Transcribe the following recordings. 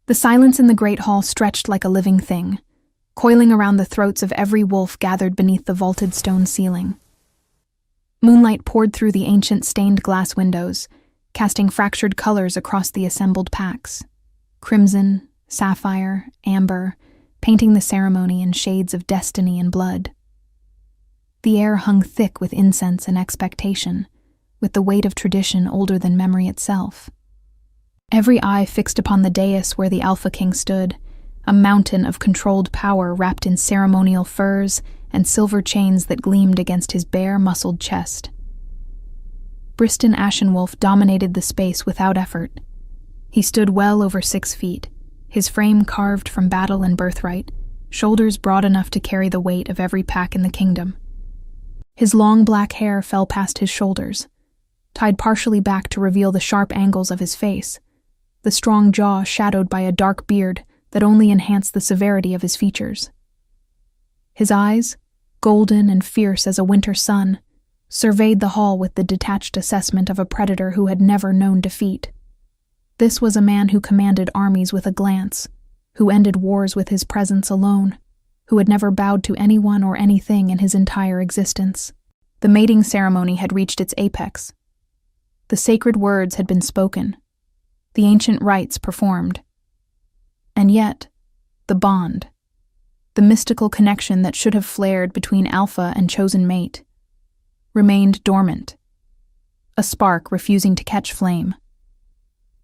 The silence in the great hall stretched like a living thing, coiling around the throats of every wolf gathered beneath the vaulted stone ceiling. Moonlight poured through the ancient stained glass windows, casting fractured colors across the assembled packs. Crimson, sapphire, amber, painting the ceremony in shades of destiny and blood. The air hung thick with incense and expectation, with the weight of tradition older than memory itself. Every eye fixed upon the dais where the Alpha King stood, a mountain of controlled power wrapped in ceremonial furs and silver chains that gleamed against his bare, muscled chest. Briston Ashenwolf dominated the space without effort. He stood well over 6 feet, his frame carved from battle and birthright, shoulders broad enough to carry the weight of every pack in the kingdom. His long black hair fell past his shoulders, tied partially back to reveal the sharp angles of his face, the strong jaw shadowed by a dark beard that only enhanced the severity of his features. His eyes, golden and fierce as a winter sun, surveyed the hall with the detached assessment of a predator who had never known defeat. This was a man who commanded armies with a glance, who ended wars with his presence alone, who had never bowed to anyone or anything in his entire existence. The mating ceremony had reached its apex. The sacred words had been spoken, the ancient rites performed. And yet, the bond, the mystical connection that should have flared between Alpha and chosen mate, remained dormant, a spark refusing to catch flame.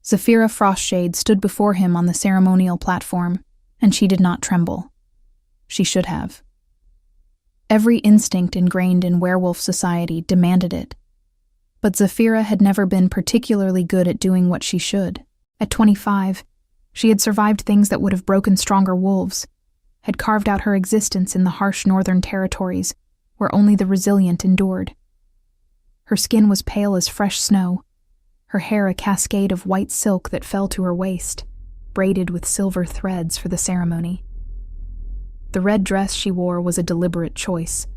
Zephyra Frostshade stood before him on the ceremonial platform, and she did not tremble. She should have. Every instinct ingrained in werewolf society demanded it. But Zephyra had never been particularly good at doing what she should. At 25, she had survived things that would have broken stronger wolves, had carved out her existence in the harsh northern territories, where only the resilient endured. Her skin was pale as fresh snow, her hair a cascade of white silk that fell to her waist, braided with silver threads for the ceremony. The red dress she wore was a deliberate choice,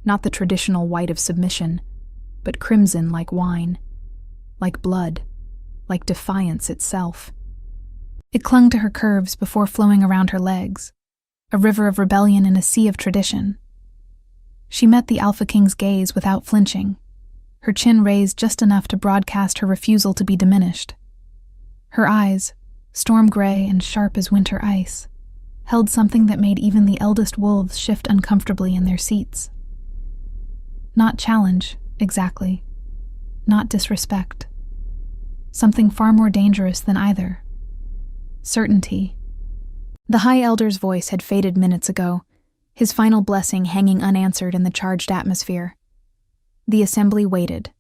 not the traditional white of submission, but crimson like wine, like blood, like defiance itself. It clung to her curves before flowing around her legs, a river of rebellion in a sea of tradition. She met the Alpha King's gaze without flinching, her chin raised just enough to broadcast her refusal to be diminished. Her eyes, storm gray and sharp as winter ice, held something that made even the eldest wolves shift uncomfortably in their seats. Not challenge, exactly. Not disrespect. Something far more dangerous than either. Certainty. The High Elder's voice had faded minutes ago, his final blessing hanging unanswered in the charged atmosphere. The assembly waited.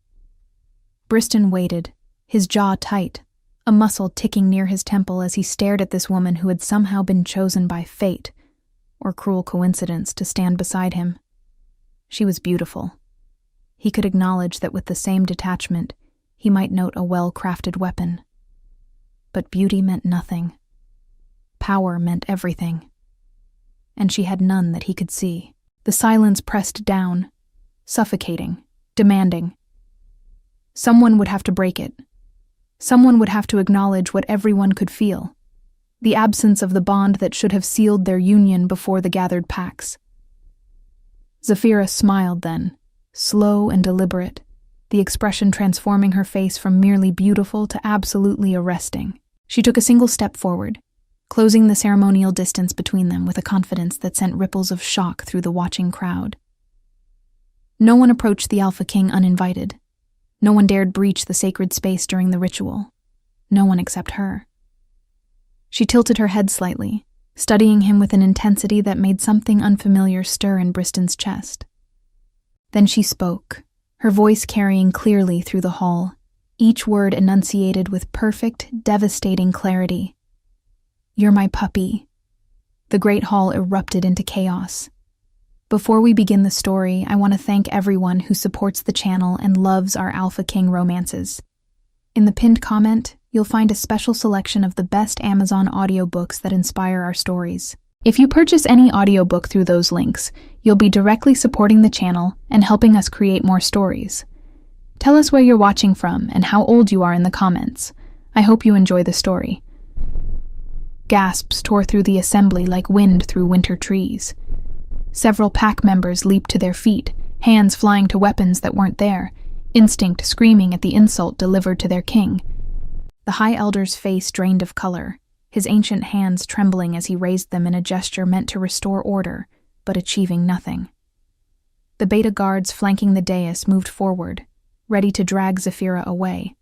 Briston waited, his jaw tight, a muscle ticking near his temple as he stared at this woman who had somehow been chosen by fate, or cruel coincidence, to stand beside him. She was beautiful. He could acknowledge that with the same detachment, he might note a well-crafted weapon. But beauty meant nothing. Power meant everything. And she had none that he could see. The silence pressed down, suffocating, demanding. Someone would have to break it. Someone would have to acknowledge what everyone could feel, the absence of the bond that should have sealed their union before the gathered packs. Zephyra smiled then, slow and deliberate, the expression transforming her face from merely beautiful to absolutely arresting. She took a single step forward, closing the ceremonial distance between them with a confidence that sent ripples of shock through the watching crowd. No one approached the Alpha King uninvited. No one dared breach the sacred space during the ritual. No one except her. She tilted her head slightly, studying him with an intensity that made something unfamiliar stir in Briston's chest. Then she spoke, her voice carrying clearly through the hall, each word enunciated with perfect, devastating clarity. "You're my puppy." The great hall erupted into chaos. Before we begin the story, I want to thank everyone who supports the channel and loves our Alpha King romances. In the pinned comment, you'll find a special selection of the best Amazon audiobooks that inspire our stories. If you purchase any audiobook through those links, you'll be directly supporting the channel and helping us create more stories. Tell us where you're watching from and how old you are in the comments. I hope you enjoy the story. Gasps tore through the assembly like wind through winter trees. Several pack members leaped to their feet, hands flying to weapons that weren't there, instinct screaming at the insult delivered to their king. The High Elder's face drained of color, his ancient hands trembling as he raised them in a gesture meant to restore order, but achieving nothing. The Beta guards flanking the dais moved forward, ready to drag Zephyra away,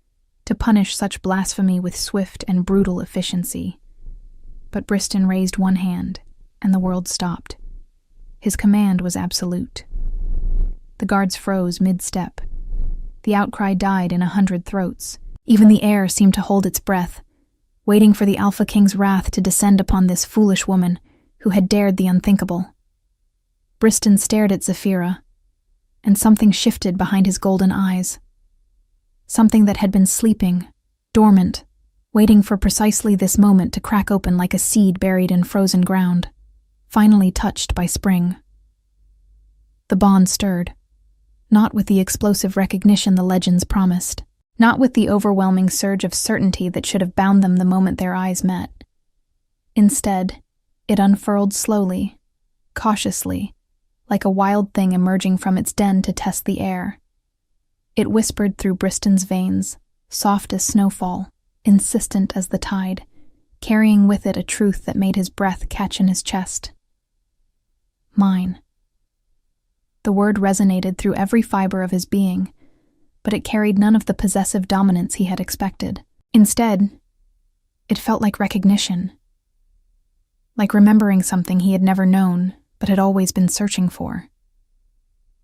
to punish such blasphemy with swift and brutal efficiency. But Briston raised one hand, and the world stopped. His command was absolute. The guards froze mid-step. The outcry died in 100 throats. Even the air seemed to hold its breath, waiting for the Alpha King's wrath to descend upon this foolish woman who had dared the unthinkable. Briston stared at Zephyra, and something shifted behind his golden eyes. Something that had been sleeping, dormant, waiting for precisely this moment to crack open like a seed buried in frozen ground, finally touched by spring. The bond stirred, not with the explosive recognition the legends promised, not with the overwhelming surge of certainty that should have bound them the moment their eyes met. Instead, it unfurled slowly, cautiously, like a wild thing emerging from its den to test the air. It whispered through Briston's veins, soft as snowfall, insistent as the tide, carrying with it a truth that made his breath catch in his chest. Mine. The word resonated through every fiber of his being, but it carried none of the possessive dominance he had expected. Instead, it felt like recognition, like remembering something he had never known but had always been searching for,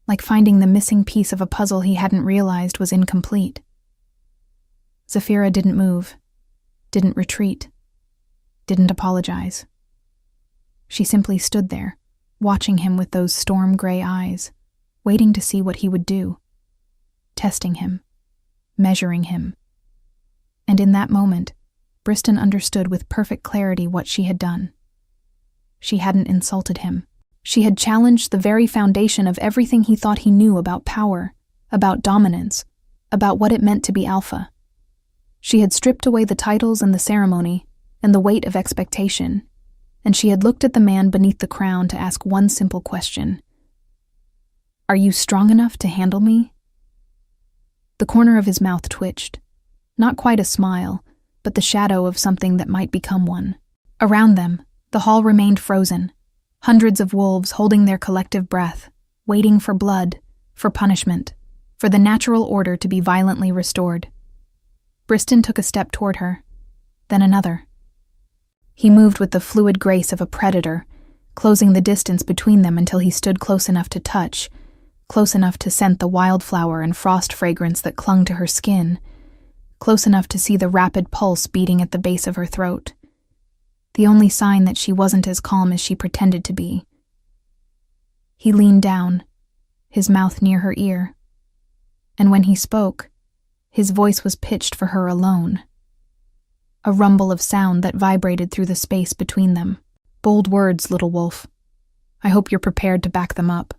like finding the missing piece of a puzzle he hadn't realized was incomplete. Zephyra didn't move, didn't retreat, didn't apologize. She simply stood there, watching him with those storm-gray eyes, waiting to see what he would do. Testing him, measuring him. And in that moment, Briston understood with perfect clarity what she had done. She hadn't insulted him. She had challenged the very foundation of everything he thought he knew about power, about dominance, about what it meant to be alpha. She had stripped away the titles and the ceremony, and the weight of expectation, and she had looked at the man beneath the crown to ask one simple question. "Are you strong enough to handle me?" The corner of his mouth twitched. Not quite a smile, but the shadow of something that might become one. Around them, the hall remained frozen. Hundreds of wolves holding their collective breath, waiting for blood, for punishment, for the natural order to be violently restored. Briston took a step toward her, then another. He moved with the fluid grace of a predator, closing the distance between them until he stood close enough to touch, close enough to scent the wildflower and frost fragrance that clung to her skin, close enough to see the rapid pulse beating at the base of her throat. The only sign that she wasn't as calm as she pretended to be. He leaned down, his mouth near her ear, and when he spoke, his voice was pitched for her alone. A rumble of sound that vibrated through the space between them. "Bold words, little wolf. I hope you're prepared to back them up."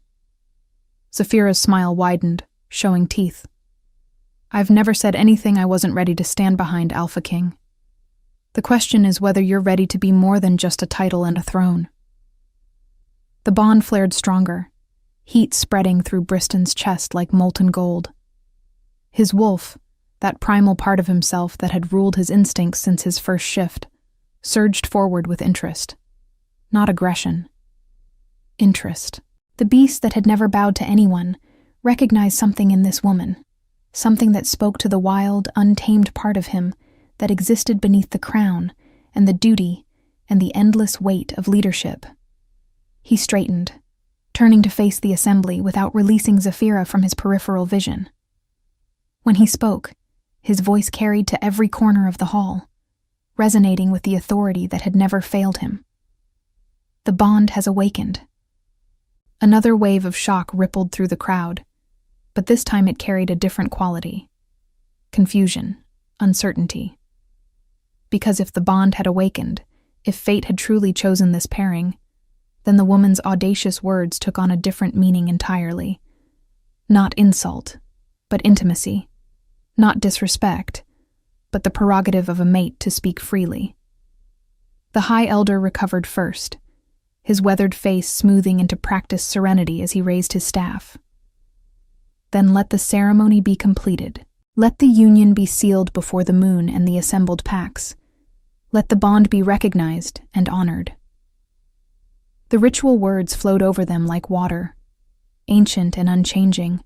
Zephyra's smile widened, showing teeth. "I've never said anything I wasn't ready to stand behind, Alpha King. The question is whether you're ready to be more than just a title and a throne." The bond flared stronger, heat spreading through Briston's chest like molten gold. His wolf, that primal part of himself that had ruled his instincts since his first shift, surged forward with interest. Not aggression. Interest. The beast that had never bowed to anyone recognized something in this woman, something that spoke to the wild, untamed part of him that existed beneath the crown and the duty and the endless weight of leadership. He straightened, turning to face the assembly without releasing Zephyra from his peripheral vision. When he spoke, his voice carried to every corner of the hall, resonating with the authority that had never failed him. The bond has awakened. Another wave of shock rippled through the crowd, but this time it carried a different quality. Confusion, uncertainty. Because if the bond had awakened, if fate had truly chosen this pairing, then the woman's audacious words took on a different meaning entirely. Not insult, but intimacy. Not disrespect, but the prerogative of a mate to speak freely. The High Elder recovered first, his weathered face smoothing into practiced serenity as he raised his staff. Then let the ceremony be completed. Let the union be sealed before the moon and the assembled packs. Let the bond be recognized and honored. The ritual words flowed over them like water, ancient and unchanging,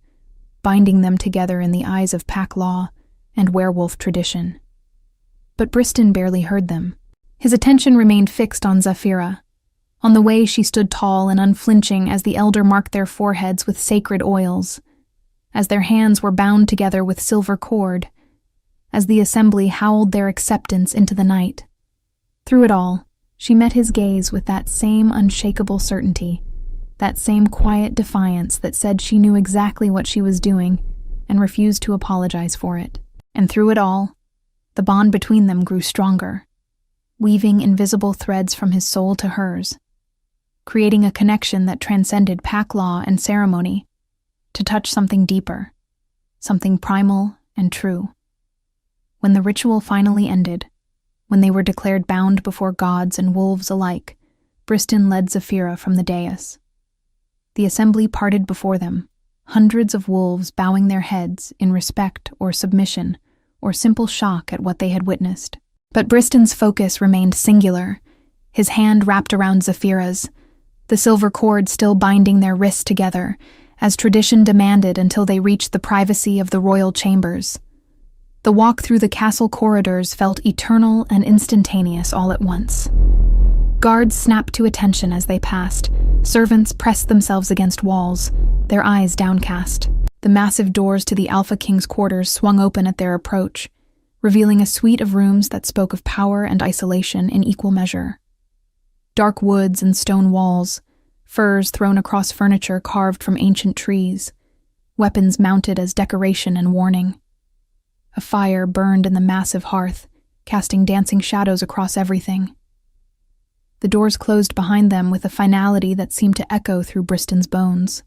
binding them together in the eyes of pack law and werewolf tradition. But Briston barely heard them. His attention remained fixed on Zafira, on the way she stood tall and unflinching as the elder marked their foreheads with sacred oils, as their hands were bound together with silver cord, as the assembly howled their acceptance into the night. Through it all, she met his gaze with that same unshakable certainty, that same quiet defiance that said she knew exactly what she was doing and refused to apologize for it. And through it all, the bond between them grew stronger, weaving invisible threads from his soul to hers, creating a connection that transcended pack law and ceremony to touch something deeper, something primal and true. When the ritual finally ended, when they were declared bound before gods and wolves alike, Briston led Zafira from the dais. The assembly parted before them, hundreds of wolves bowing their heads in respect or submission or simple shock at what they had witnessed. But Briston's focus remained singular, his hand wrapped around Zafira's, the silver cord still binding their wrists together, as tradition demanded until they reached the privacy of the royal chambers. The walk through the castle corridors felt eternal and instantaneous all at once. Guards snapped to attention as they passed. Servants pressed themselves against walls, their eyes downcast. The massive doors to the Alpha King's quarters swung open at their approach, revealing a suite of rooms that spoke of power and isolation in equal measure. Dark woods and stone walls, furs thrown across furniture carved from ancient trees, weapons mounted as decoration and warning. A fire burned in the massive hearth, casting dancing shadows across everything. The doors closed behind them with a finality that seemed to echo through Briston's bones.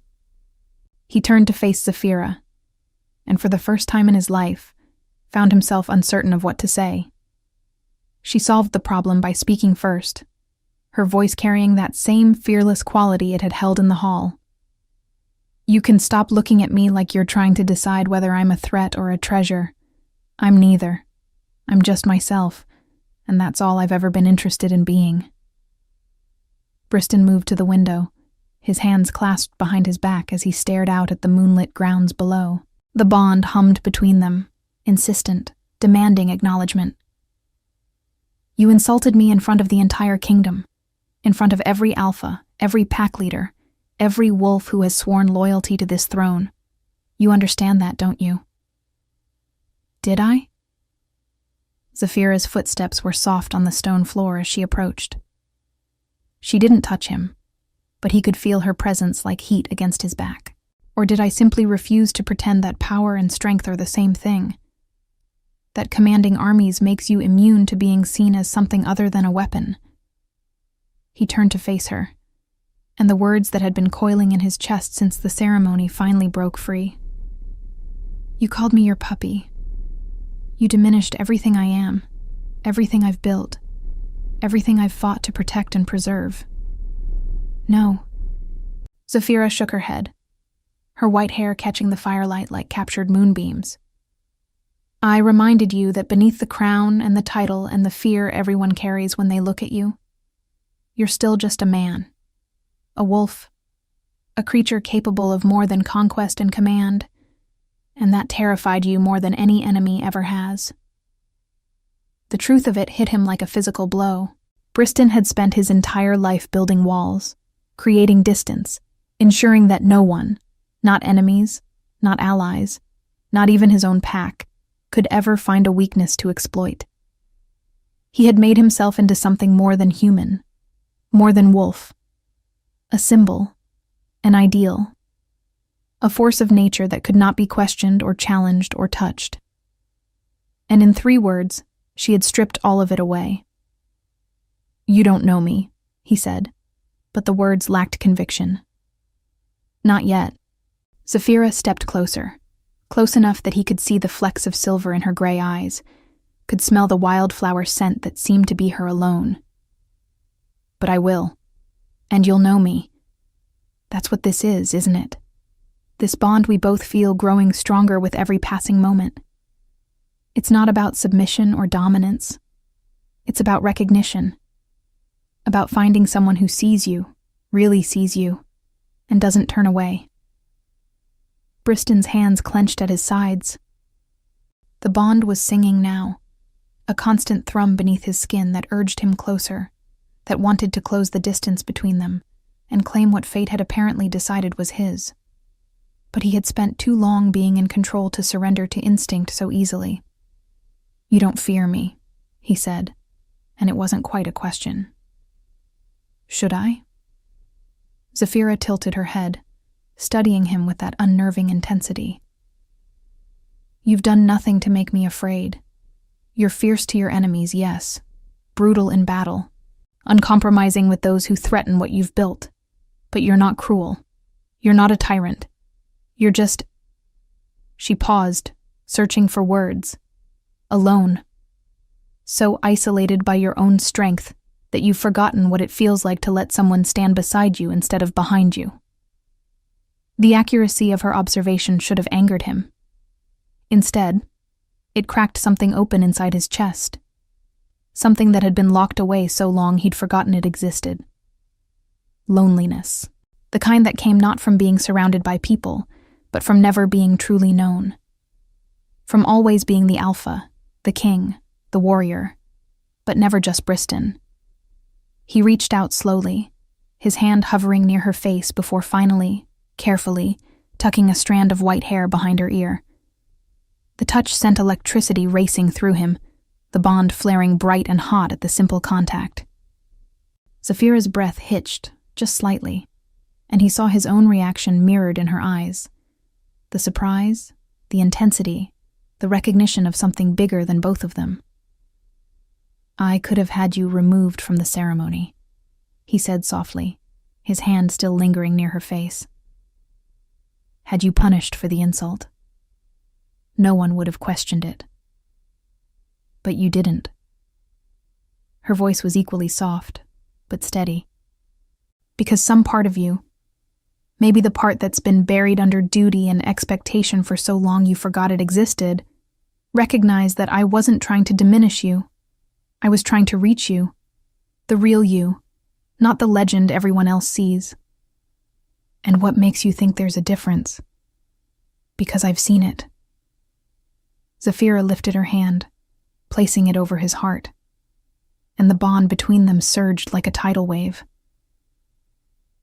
He turned to face Zafira, and for the first time in his life, found himself uncertain of what to say. She solved the problem by speaking first, her voice carrying that same fearless quality it had held in the hall. "You can stop looking at me like you're trying to decide whether I'm a threat or a treasure. I'm neither. I'm just myself, and that's all I've ever been interested in being." Briston moved to the window, his hands clasped behind his back as he stared out at the moonlit grounds below. The bond hummed between them, insistent, demanding acknowledgement. "You insulted me in front of the entire kingdom, in front of every alpha, every pack leader, every wolf who has sworn loyalty to this throne. You understand that, don't you?" "Did I?" Zafira's footsteps were soft on the stone floor as she approached. She didn't touch him, but he could feel her presence like heat against his back. "Or did I simply refuse to pretend that power and strength are the same thing? That commanding armies makes you immune to being seen as something other than a weapon?" He turned to face her, and the words that had been coiling in his chest since the ceremony finally broke free. "You called me your puppy. You diminished everything I am, everything I've built, everything I've fought to protect and preserve." "No." Zafira shook her head, her white hair catching the firelight like captured moonbeams. "I reminded you that beneath the crown and the title and the fear everyone carries when they look at you, you're still just a man, a wolf, a creature capable of more than conquest and command, and that terrified you more than any enemy ever has." The truth of it hit him like a physical blow. Briston had spent his entire life building walls, creating distance, ensuring that no one, not enemies, not allies, not even his own pack, could ever find a weakness to exploit. He had made himself into something more than human, more than wolf, a symbol, an ideal, a force of nature that could not be questioned or challenged or touched. And in 3 words, she had stripped all of it away. "You don't know me," he said, but the words lacked conviction. "Not yet." Zafira stepped closer, close enough that he could see the flecks of silver in her gray eyes, could smell the wildflower scent that seemed to be her alone. but I will. And you'll know me. That's what this is, isn't it? This bond we both feel growing stronger with every passing moment. It's not about submission or dominance. It's about recognition. About finding someone who sees you, really sees you, and doesn't turn away. Briston's hands clenched at his sides. The bond was singing now, a constant thrum beneath his skin that urged him closer, that wanted to close the distance between them and claim what fate had apparently decided was his. But he had spent too long being in control to surrender to instinct so easily. "You don't fear me," he said, and it wasn't quite a question. "Should I?" Zafira tilted her head, studying him with that unnerving intensity. "You've done nothing to make me afraid. You're fierce to your enemies, yes, brutal in battle, uncompromising with those who threaten what you've built. But you're not cruel. You're not a tyrant. You're just—" She paused, searching for words. "Alone. So isolated by your own strength that you've forgotten what it feels like to let someone stand beside you instead of behind you." The accuracy of her observation should have angered him. Instead, it cracked something open inside his chest, something that had been locked away so long he'd forgotten it existed. Loneliness, the kind that came not from being surrounded by people, but from never being truly known. From always being the alpha, the king, the warrior, but never just Briston. He reached out slowly, his hand hovering near her face before finally, carefully, tucking a strand of white hair behind her ear. The touch sent electricity racing through him, the bond flaring bright and hot at the simple contact. Zafira's breath hitched, just slightly, and he saw his own reaction mirrored in her eyes. The surprise, the intensity, the recognition of something bigger than both of them. "I could have had you removed from the ceremony," he said softly, his hand still lingering near her face. "Had you punished for the insult. No one would have questioned it. But you didn't." Her voice was equally soft, but steady. "Because some part of you, maybe the part that's been buried under duty and expectation for so long you forgot it existed, recognized that I wasn't trying to diminish you. I was trying to reach you, the real you, not the legend everyone else sees. And what makes you think there's a difference? Because I've seen it." Zafira lifted her hand, placing it over his heart, and the bond between them surged like a tidal wave.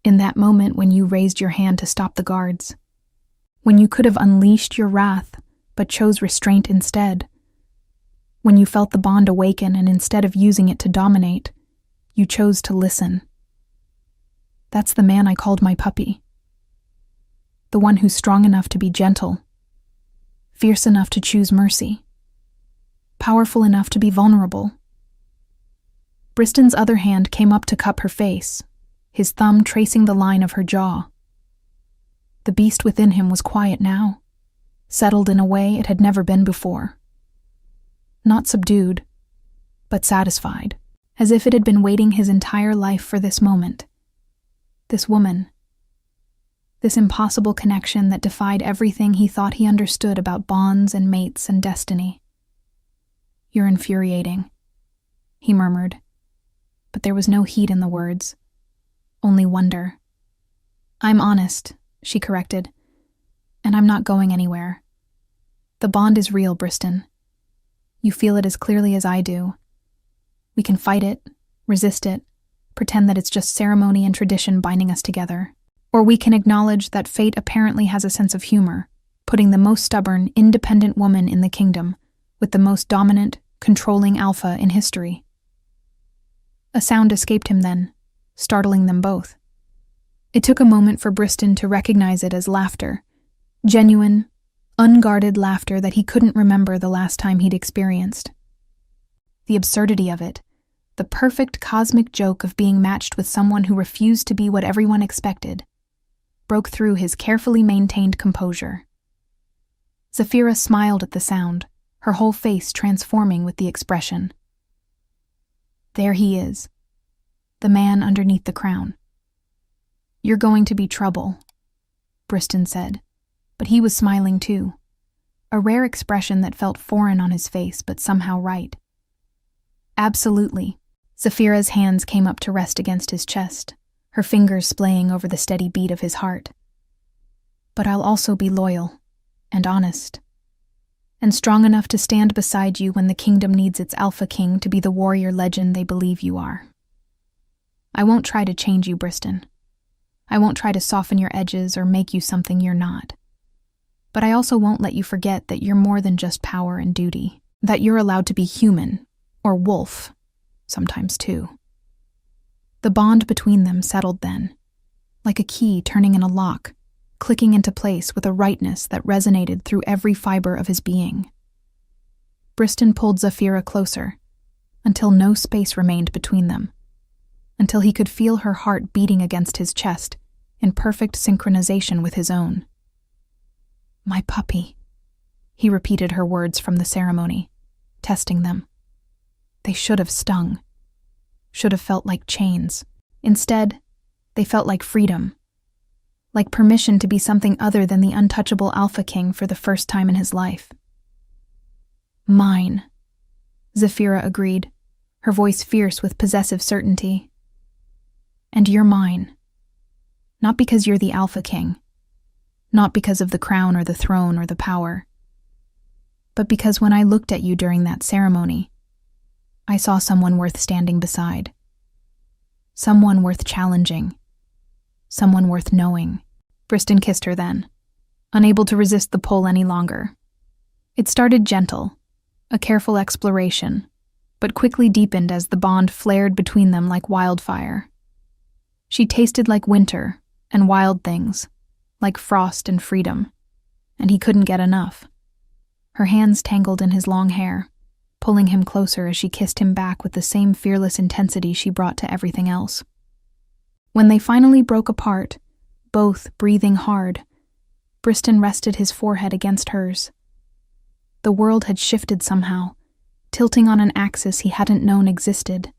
In that moment when you raised your hand to stop the guards, when you could have unleashed your wrath but chose restraint instead, when you felt the bond awaken and instead of using it to dominate, you chose to listen. That's the man I called my puppy. The one who's strong enough to be gentle, fierce enough to choose mercy, powerful enough to be vulnerable. Briston's other hand came up to cup her face, his thumb tracing the line of her jaw. The beast within him was quiet now, settled in a way it had never been before. Not subdued, but satisfied, as if it had been waiting his entire life for this moment. This woman. This impossible connection that defied everything he thought he understood about bonds and mates and destiny. "You're infuriating," he murmured, but there was no heat in the words, only wonder. "I'm honest," she corrected, "and I'm not going anywhere. The bond is real, Briston. You feel it as clearly as I do. We can fight it, resist it, pretend that it's just ceremony and tradition binding us together. Or we can acknowledge that fate apparently has a sense of humor, putting the most stubborn, independent woman in the kingdom with the most dominant, controlling alpha in history." A sound escaped him then, startling them both. It took a moment for Briston to recognize it as laughter, genuine, unguarded laughter that he couldn't remember the last time he'd experienced. The absurdity of it, the perfect cosmic joke of being matched with someone who refused to be what everyone expected, broke through his carefully maintained composure. Zafira smiled at the sound, her whole face transforming with the expression. There he is, the man underneath the crown. "You're going to be trouble," Briston said, but he was smiling too, a rare expression that felt foreign on his face but somehow right. "Absolutely." Zafira's hands came up to rest against his chest, her fingers splaying over the steady beat of his heart. "But I'll also be loyal, and honest, and strong enough to stand beside you when the kingdom needs its Alpha King to be the warrior legend they believe you are. I won't try to change you, Briston. I won't try to soften your edges or make you something you're not. But I also won't let you forget that you're more than just power and duty, that you're allowed to be human, or wolf, sometimes too." The bond between them settled then, like a key turning in a lock, clicking into place with a rightness that resonated through every fiber of his being. Briston pulled Zafira closer, until no space remained between them, until he could feel her heart beating against his chest in perfect synchronization with his own. "My puppy," he repeated her words from the ceremony, testing them. They should have stung, should have felt like chains. Instead, they felt like freedom, like permission to be something other than the untouchable Alpha King for the first time in his life. "Mine," Zafira agreed, her voice fierce with possessive certainty. "And you're mine. Not because you're the Alpha King, not because of the crown or the throne or the power, but because when I looked at you during that ceremony, I saw someone worth standing beside. Someone worth challenging. Someone worth knowing." Briston kissed her then, unable to resist the pull any longer. It started gentle, a careful exploration, but quickly deepened as the bond flared between them like wildfire. She tasted like winter and wild things, like frost and freedom, and he couldn't get enough. Her hands tangled in his long hair, pulling him closer as she kissed him back with the same fearless intensity she brought to everything else. When they finally broke apart, both breathing hard, Briston rested his forehead against hers. The world had shifted somehow, tilting on an axis he hadn't known existed.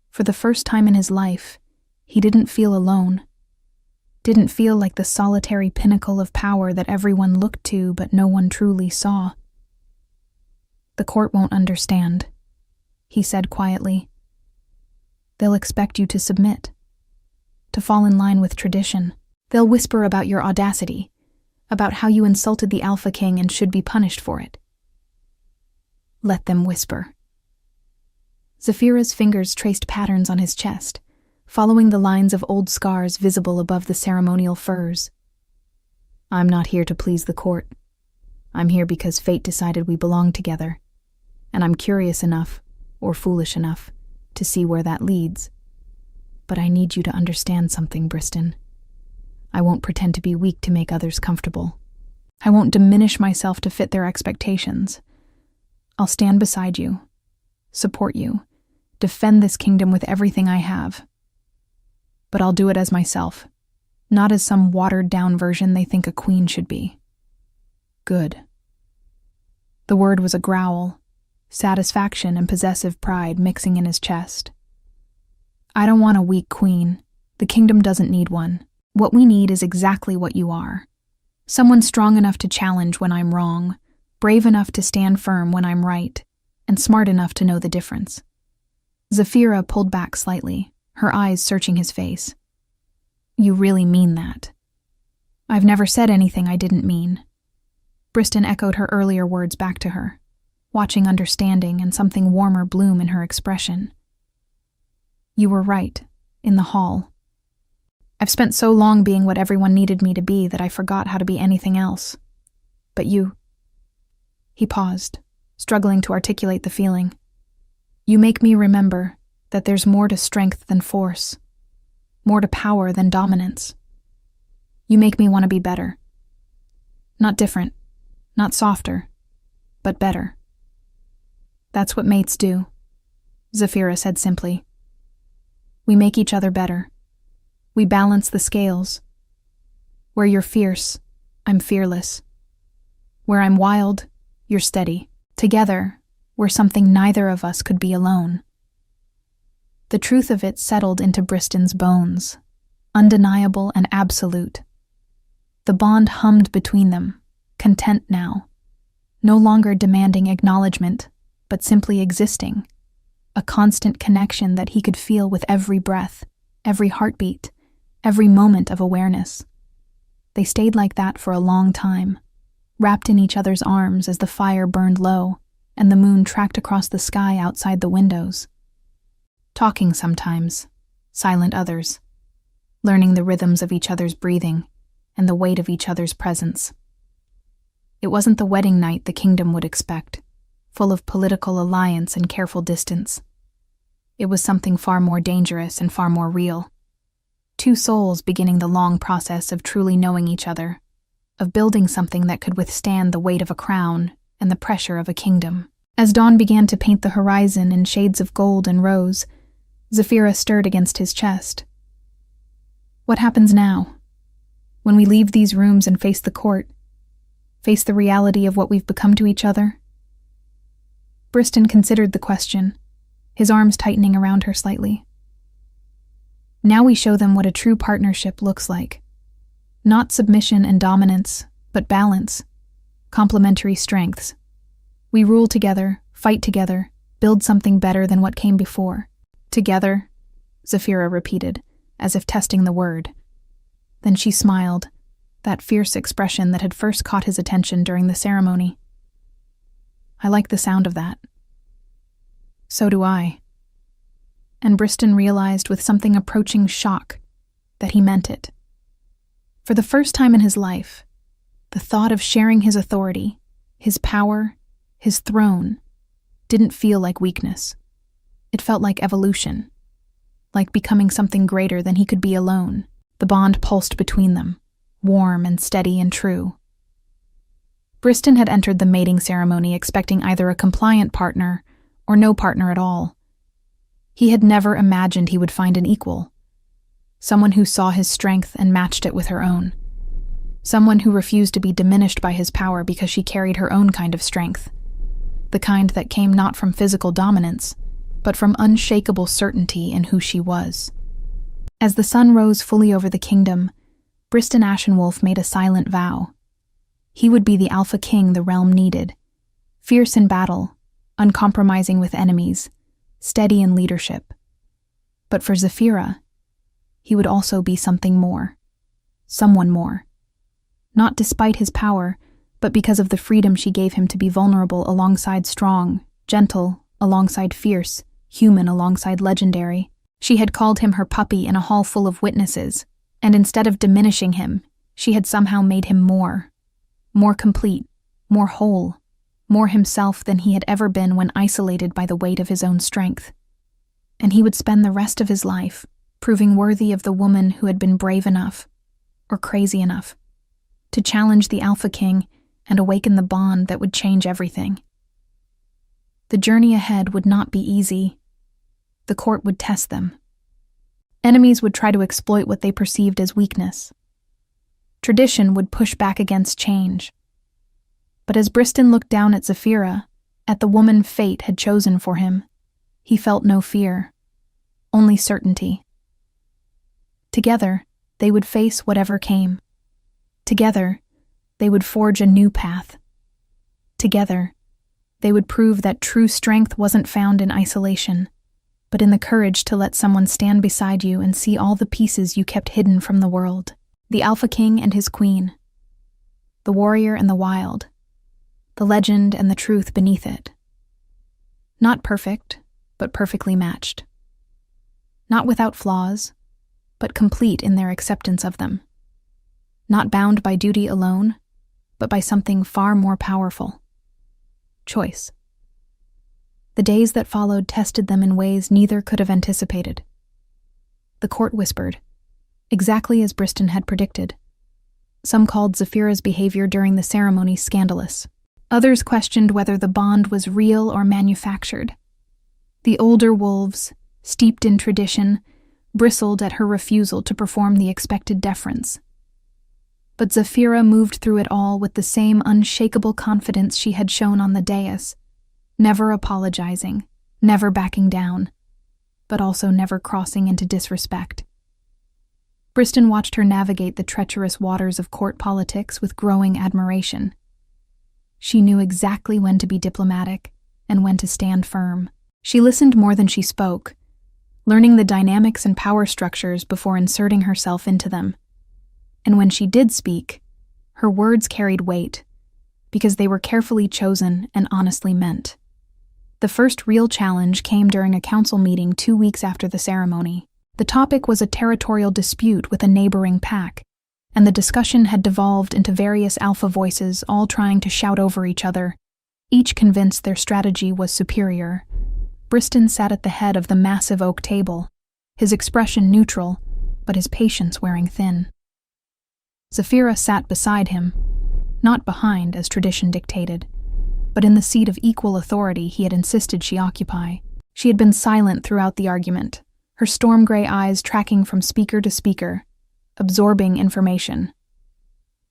For the first time in his life, he didn't feel alone. Didn't feel like the solitary pinnacle of power that everyone looked to but no one truly saw. "The court won't understand," he said quietly. "They'll expect you to submit, to fall in line with tradition. They'll whisper about your audacity, about how you insulted the Alpha King and should be punished for it." "Let them whisper." Zafira's fingers traced patterns on his chest, following the lines of old scars visible above the ceremonial furs. "I'm not here to please the court. I'm here because fate decided we belong together, and I'm curious enough, or foolish enough, to see where that leads. But I need you to understand something, Briston. I won't pretend to be weak to make others comfortable. I won't diminish myself to fit their expectations. I'll stand beside you, support you, defend this kingdom with everything I have. But I'll do it as myself, not as some watered-down version they think a queen should be." "Good." The word was a growl, satisfaction and possessive pride mixing in his chest. "I don't want a weak queen. The kingdom doesn't need one. What we need is exactly what you are. Someone strong enough to challenge when I'm wrong, brave enough to stand firm when I'm right, and smart enough to know the difference." Zafira pulled back slightly, her eyes searching his face. "You really mean that?" "I've never said anything I didn't mean." Briston echoed her earlier words back to her, watching understanding and something warmer bloom in her expression. "You were right, in the hall. I've spent so long being what everyone needed me to be that I forgot how to be anything else. But you..." He paused, struggling to articulate the feeling. "You make me remember that there's more to strength than force, more to power than dominance. You make me want to be better. Not different, not softer, but better." "That's what mates do," Zafira said simply. "We make each other better. We balance the scales. Where you're fierce, I'm fearless. Where I'm wild, you're steady. Together, we're something neither of us could be alone." The truth of it settled into Briston's bones, undeniable and absolute. The bond hummed between them, content now, no longer demanding acknowledgement, but simply existing, a constant connection that he could feel with every breath, every heartbeat, every moment of awareness. They stayed like that for a long time, wrapped in each other's arms as the fire burned low and the moon tracked across the sky outside the windows. Talking sometimes, silent others, learning the rhythms of each other's breathing and the weight of each other's presence. It wasn't the wedding night the kingdom would expect, full of political alliance and careful distance. It was something far more dangerous and far more real. Two souls beginning the long process of truly knowing each other, of building something that could withstand the weight of a crown and the pressure of a kingdom. As dawn began to paint the horizon in shades of gold and rose, Zephyra stirred against his chest. What happens now? When we leave these rooms and face the court, face the reality of what we've become to each other? Briston considered the question, his arms tightening around her slightly. Now we show them what a true partnership looks like. Not submission and dominance, but balance, complementary strengths. We rule together, fight together, build something better than what came before. Together, Zephyra repeated, as if testing the word. Then she smiled, that fierce expression that had first caught his attention during the ceremony. I like the sound of that. So do I. And Briston realized with something approaching shock that he meant it. For the first time in his life, the thought of sharing his authority, his power, his throne, didn't feel like weakness. It felt like evolution, like becoming something greater than he could be alone. The bond pulsed between them, warm and steady and true. Briston had entered the mating ceremony expecting either a compliant partner or no partner at all. He had never imagined he would find an equal, someone who saw his strength and matched it with her own, someone who refused to be diminished by his power because she carried her own kind of strength, the kind that came not from physical dominance, but from unshakable certainty in who she was. As the sun rose fully over the kingdom, Briston Ashenwolf made a silent vow. He would be the alpha king the realm needed, fierce in battle, uncompromising with enemies, steady in leadership. But for Zephyra, he would also be something more, someone more. Not despite his power, but because of the freedom she gave him to be vulnerable alongside strong, gentle alongside fierce, human alongside legendary. She had called him her puppy in a hall full of witnesses, and instead of diminishing him, she had somehow made him more complete, more whole, more himself than he had ever been when isolated by the weight of his own strength. And he would spend the rest of his life proving worthy of the woman who had been brave enough, or crazy enough, to challenge the Alpha King and awaken the bond that would change everything. The journey ahead would not be easy. The court would test them. Enemies would try to exploit what they perceived as weakness. Tradition would push back against change. But as Briston looked down at Zephyra, at the woman fate had chosen for him, he felt no fear, only certainty. Together, they would face whatever came. Together, they would forge a new path. Together, they would prove that true strength wasn't found in isolation, but in the courage to let someone stand beside you and see all the pieces you kept hidden from the world. The Alpha King and his queen. The warrior and the wild. The legend and the truth beneath it. Not perfect, but perfectly matched. Not without flaws, but complete in their acceptance of them. Not bound by duty alone, but by something far more powerful. Choice. The days that followed tested them in ways neither could have anticipated. The court whispered, exactly as Briston had predicted. Some called Zephyra's behavior during the ceremony scandalous. Others questioned whether the bond was real or manufactured. The older wolves, steeped in tradition, bristled at her refusal to perform the expected deference. But Zephyra moved through it all with the same unshakable confidence she had shown on the dais, never apologizing, never backing down. but also never crossing into disrespect. Briston watched her navigate the treacherous waters of court politics with growing admiration. She knew exactly when to be diplomatic and when to stand firm. She listened more than she spoke, learning the dynamics and power structures before inserting herself into them. And when she did speak, her words carried weight, because they were carefully chosen and honestly meant. The first real challenge came during a council meeting 2 weeks after the ceremony. The topic was a territorial dispute with a neighboring pack, and the discussion had devolved into various alpha voices all trying to shout over each other, each convinced their strategy was superior. Briston sat at the head of the massive oak table, his expression neutral, but his patience wearing thin. Zafira sat beside him, not behind as tradition dictated, but in the seat of equal authority he had insisted she occupy. She had been silent throughout the argument, her storm-gray eyes tracking from speaker to speaker, absorbing information.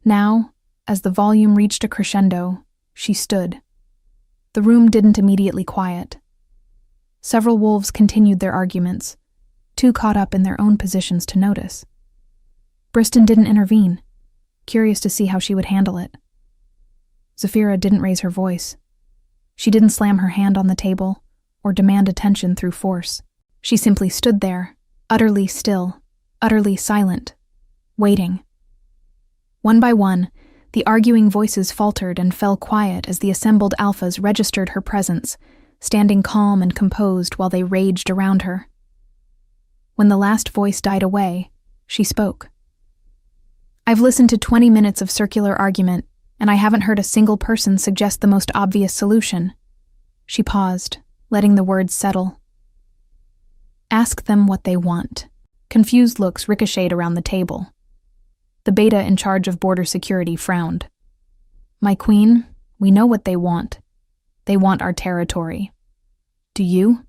Now, as the volume reached a crescendo, she stood. The room didn't immediately quiet. Several wolves continued their arguments, too caught up in their own positions to notice. Briston didn't intervene, curious to see how she would handle it. Zafira didn't raise her voice. She didn't slam her hand on the table or demand attention through force. She simply stood there, utterly still, utterly silent, waiting. One by one, the arguing voices faltered and fell quiet as the assembled alphas registered her presence, standing calm and composed while they raged around her. When the last voice died away, she spoke. "I've listened to 20 minutes of circular argument, and I haven't heard a single person suggest the most obvious solution." She paused, letting the words settle. "Ask them what they want." Confused looks ricocheted around the table. The beta in charge of border security frowned. "My queen, we know what they want. They want our territory. Do you?"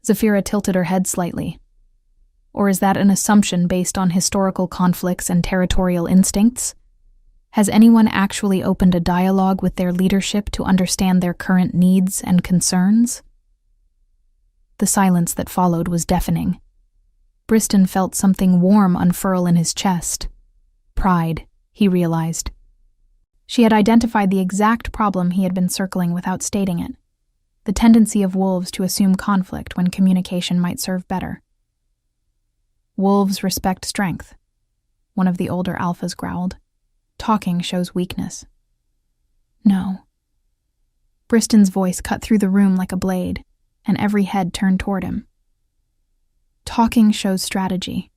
Zafira tilted her head slightly. "Or is that an assumption based on historical conflicts and territorial instincts? Has anyone actually opened a dialogue with their leadership to understand their current needs and concerns?" The silence that followed was deafening. Briston felt something warm unfurl in his chest. Pride, he realized. She had identified the exact problem he had been circling without stating it, the tendency of wolves to assume conflict when communication might serve better. "Wolves respect strength," one of the older alphas growled. "Talking shows weakness." "No." Briston's voice cut through the room like a blade, and every head turned toward him. "Talking shows strategy.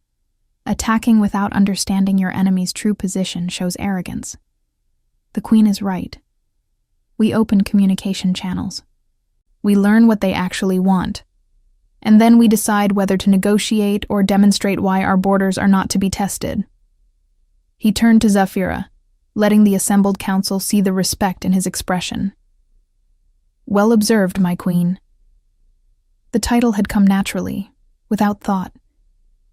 Attacking without understanding your enemy's true position shows arrogance. The Queen is right. We open communication channels. We learn what they actually want, and then we decide whether to negotiate or demonstrate why our borders are not to be tested." He turned to Zafira, letting the assembled council see the respect in his expression. "Well observed, my queen." The title had come naturally, without thought,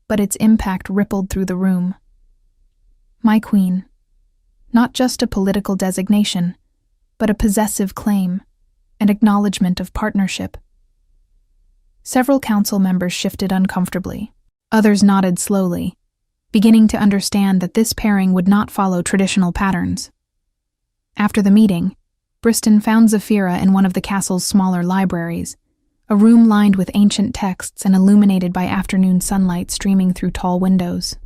but its impact rippled through the room. My queen. Not just a political designation, but a possessive claim, an acknowledgement of partnership. Several council members shifted uncomfortably. Others nodded slowly, beginning to understand that this pairing would not follow traditional patterns. After the meeting, Briston found Zafira in one of the castle's smaller libraries, a room lined with ancient texts and illuminated by afternoon sunlight streaming through tall windows.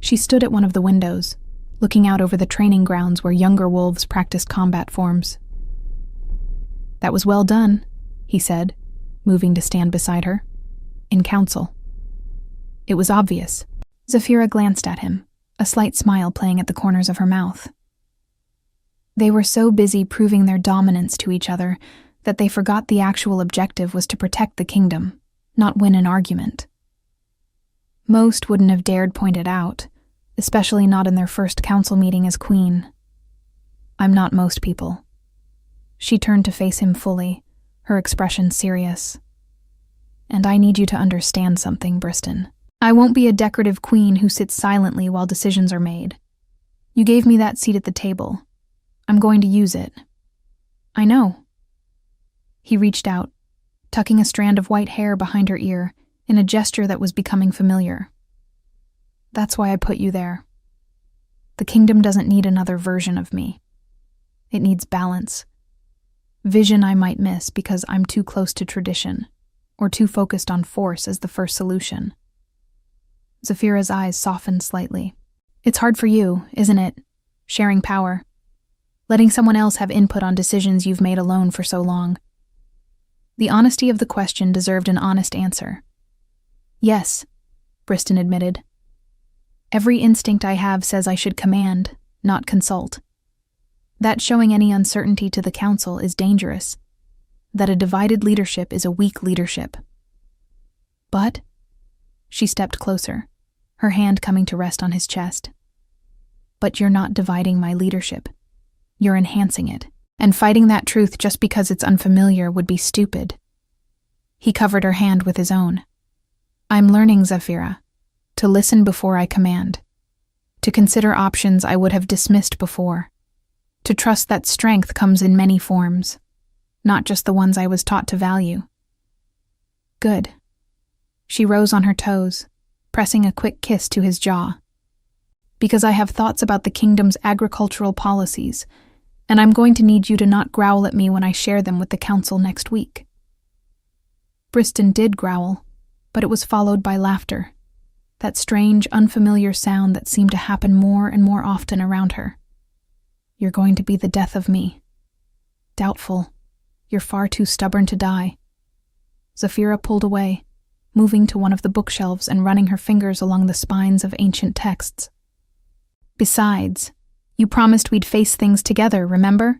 She stood at one of the windows, looking out over the training grounds where younger wolves practiced combat forms. "That was well done," he said, moving to stand beside her. "In council." It was obvious. Zafira glanced at him, a slight smile playing at the corners of her mouth. They were so busy proving their dominance to each other that they forgot the actual objective was to protect the kingdom, not win an argument. Most wouldn't have dared point it out, especially not in their first council meeting as queen. "I'm not most people." She turned to face him fully, her expression serious. "And I need you to understand something, Briston. I won't be a decorative queen who sits silently while decisions are made. You gave me that seat at the table. I'm going to use it." "I know." He reached out, tucking a strand of white hair behind her ear in a gesture that was becoming familiar. "That's why I put you there. The kingdom doesn't need another version of me. It needs balance. Vision I might miss because I'm too close to tradition, or too focused on force as the first solution." Zafira's eyes softened slightly. "It's hard for you, isn't it? Sharing power. Letting someone else have input on decisions you've made alone for so long." The honesty of the question deserved an honest answer. "Yes," Briston admitted. "Every instinct I have says I should command, not consult. That showing any uncertainty to the council is dangerous. That a divided leadership is a weak leadership. But," she stepped closer, her hand coming to rest on his chest, "but you're not dividing my leadership. You're enhancing it, and fighting that truth just because it's unfamiliar would be stupid." He covered her hand with his own. "I'm learning, Zafira, to listen before I command, to consider options I would have dismissed before, to trust that strength comes in many forms, not just the ones I was taught to value." "Good." She rose on her toes, pressing a quick kiss to his jaw. "Because I have thoughts about the kingdom's agricultural policies, and I'm going to need you to not growl at me when I share them with the council next week." Briston did growl, but it was followed by laughter, that strange, unfamiliar sound that seemed to happen more and more often around her. "You're going to be the death of me. Doubtful. You're far too stubborn to die." Zafira pulled away, moving to one of the bookshelves and running her fingers along the spines of ancient texts. "Besides, you promised we'd face things together, remember?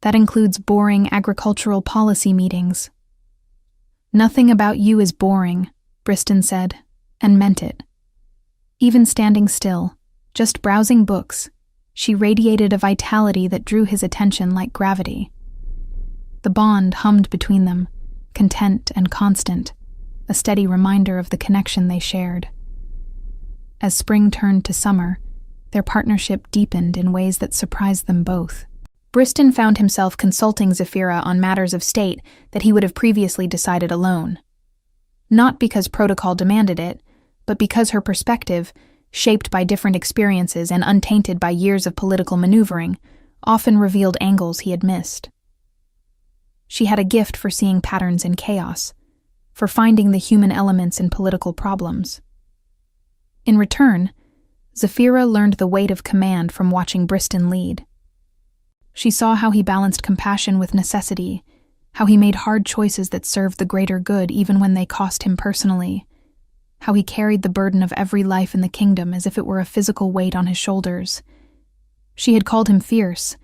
That includes boring agricultural policy meetings." "Nothing about you is boring," Briston said, and meant it. Even standing still, just browsing books, she radiated a vitality that drew his attention like gravity. The bond hummed between them, content and constant, a steady reminder of the connection they shared. As spring turned to summer, their partnership deepened in ways that surprised them both. Briston found himself consulting Zafira on matters of state that he would have previously decided alone. Not because protocol demanded it, but because her perspective, shaped by different experiences and untainted by years of political maneuvering, often revealed angles he had missed. She had a gift for seeing patterns in chaos, for finding the human elements in political problems. In return, Zafira learned the weight of command from watching Briston lead. She saw how he balanced compassion with necessity, how he made hard choices that served the greater good even when they cost him personally, how he carried the burden of every life in the kingdom as if it were a physical weight on his shoulders. She had called him fierce,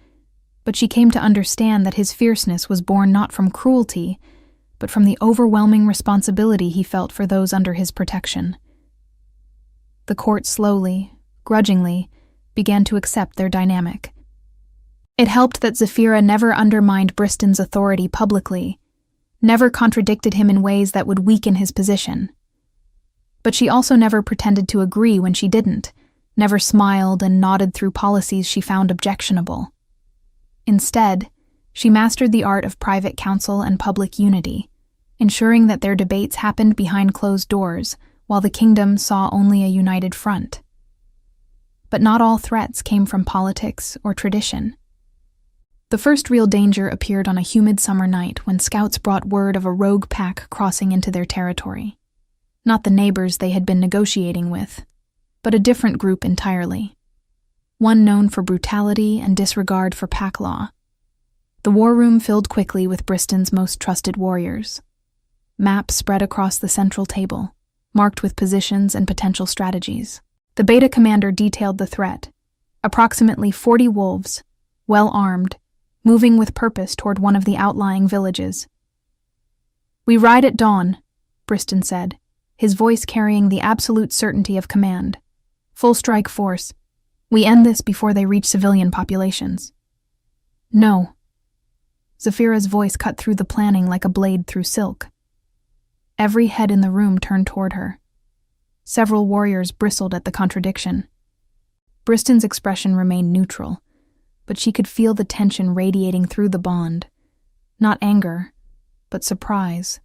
but she came to understand that his fierceness was born not from cruelty, but from the overwhelming responsibility he felt for those under his protection. The court slowly, grudgingly, began to accept their dynamic. It helped that Zafira never undermined Briston's authority publicly, never contradicted him in ways that would weaken his position. But she also never pretended to agree when she didn't, never smiled and nodded through policies she found objectionable. Instead, she mastered the art of private counsel and public unity, ensuring that their debates happened behind closed doors, while the kingdom saw only a united front. But not all threats came from politics or tradition. The first real danger appeared on a humid summer night when scouts brought word of a rogue pack crossing into their territory. Not the neighbors they had been negotiating with, but a different group entirely. One known for brutality and disregard for pack law. The war room filled quickly with Briston's most trusted warriors. Maps spread across the central table, marked with positions and potential strategies. The beta commander detailed the threat. Approximately 40 wolves, well armed, moving with purpose toward one of the outlying villages. "We ride at dawn," Briston said, his voice carrying the absolute certainty of command. "Full strike force. We end this before they reach civilian populations." "No." Zafira's voice cut through the planning like a blade through silk. Every head in the room turned toward her. Several warriors bristled at the contradiction. Briston's expression remained neutral, but she could feel the tension radiating through the bond. Not anger, but surprise,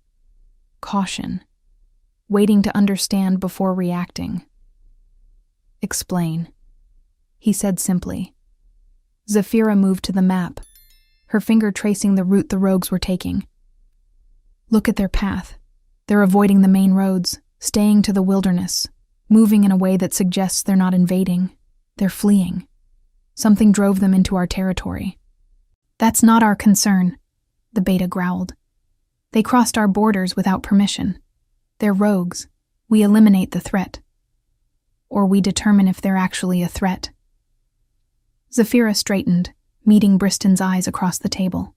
caution, waiting to understand before reacting. "Explain," he said simply. Zafira moved to the map, her finger tracing the route the rogues were taking. "Look at their path. They're avoiding the main roads, staying to the wilderness, moving in a way that suggests they're not invading. They're fleeing. Something drove them into our territory." "That's not our concern," the beta growled. "They crossed our borders without permission. They're rogues. We eliminate the threat. Or we determine if they're actually a threat." Zafira straightened, meeting Briston's eyes across the table.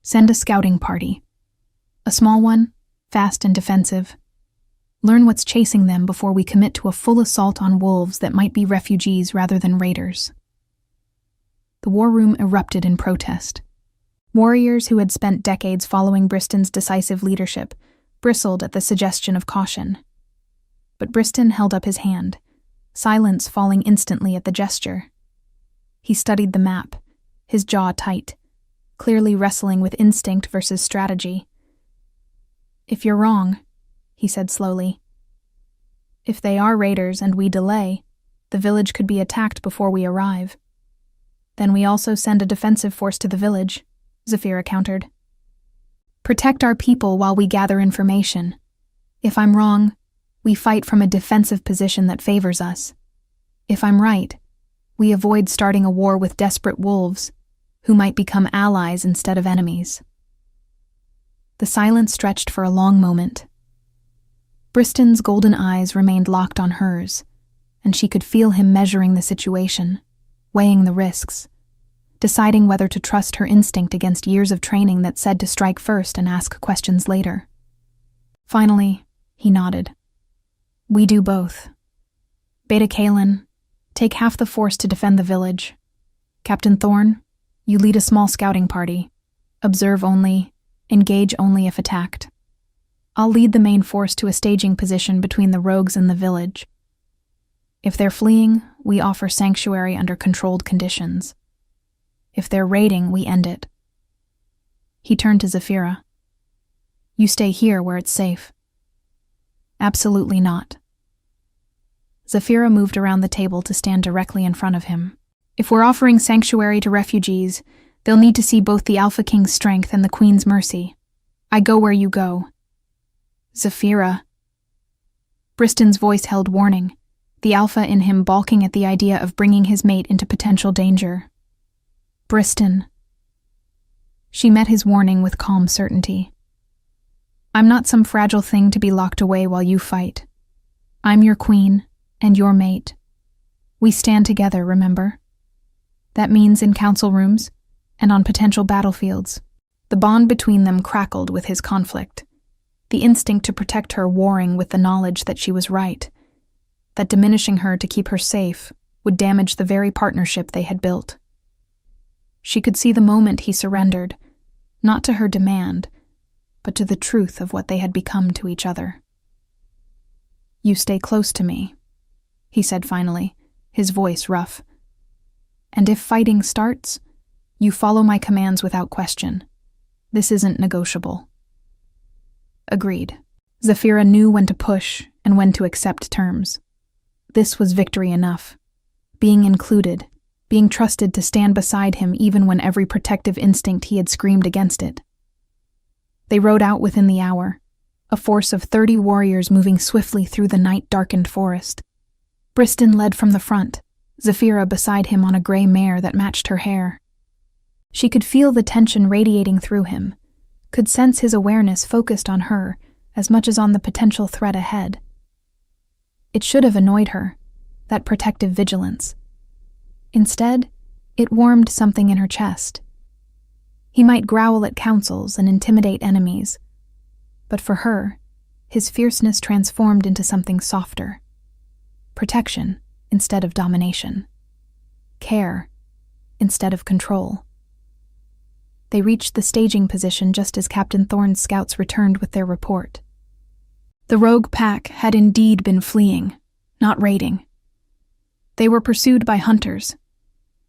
"Send a scouting party. A small one, fast and defensive. Learn what's chasing them before we commit to a full assault on wolves that might be refugees rather than raiders." The war room erupted in protest. Warriors who had spent decades following Briston's decisive leadership bristled at the suggestion of caution. But Briston held up his hand, silence falling instantly at the gesture. He studied the map, his jaw tight, clearly wrestling with instinct versus strategy. "If you're wrong," he said slowly, "if they are raiders and we delay, the village could be attacked before we arrive. Then we also send a defensive force to the village," Zafira countered. "Protect our people while we gather information. If I'm wrong, we fight from a defensive position that favors us. If I'm right, we avoid starting a war with desperate wolves, who might become allies instead of enemies." The silence stretched for a long moment. Briston's golden eyes remained locked on hers, and she could feel him measuring the situation, weighing the risks, deciding whether to trust her instinct against years of training that said to strike first and ask questions later. Finally, he nodded. "We do both. Beta Kalen, take half the force to defend the village. Captain Thorne, you lead a small scouting party. Observe only, engage only if attacked. I'll lead the main force to a staging position between the rogues and the village. If they're fleeing, we offer sanctuary under controlled conditions. If they're raiding, we end it." He turned to Zafira. "You stay here where it's safe." "Absolutely not." Zafira moved around the table to stand directly in front of him. "If we're offering sanctuary to refugees, they'll need to see both the Alpha King's strength and the Queen's mercy. I go where you go." "Zafira." Briston's voice held warning, the alpha in him balking at the idea of bringing his mate into potential danger. "Briston." She met his warning with calm certainty. "I'm not some fragile thing to be locked away while you fight. I'm your queen and your mate. We stand together, remember? That means in council rooms and on potential battlefields." The bond between them crackled with his conflict, the instinct to protect her warring with the knowledge that she was right, that diminishing her to keep her safe would damage the very partnership they had built. She could see the moment he surrendered, not to her demand, but to the truth of what they had become to each other. "You stay close to me," he said finally, his voice rough. "And if fighting starts, you follow my commands without question. This isn't negotiable." Agreed. Zafira knew when to push and when to accept terms. This was victory enough. Being included, being trusted to stand beside him even when every protective instinct he had screamed against it. They rode out within the hour, a force of 30 warriors moving swiftly through the night-darkened forest. Briston led from the front, Zafira beside him on a gray mare that matched her hair. She could feel the tension radiating through him, could sense his awareness focused on her as much as on the potential threat ahead. It should have annoyed her, that protective vigilance. Instead, it warmed something in her chest. He might growl at councils and intimidate enemies, but for her, his fierceness transformed into something softer. Protection instead of domination. Care instead of control. They reached the staging position just as Captain Thorne's scouts returned with their report. The rogue pack had indeed been fleeing, not raiding. They were pursued by hunters,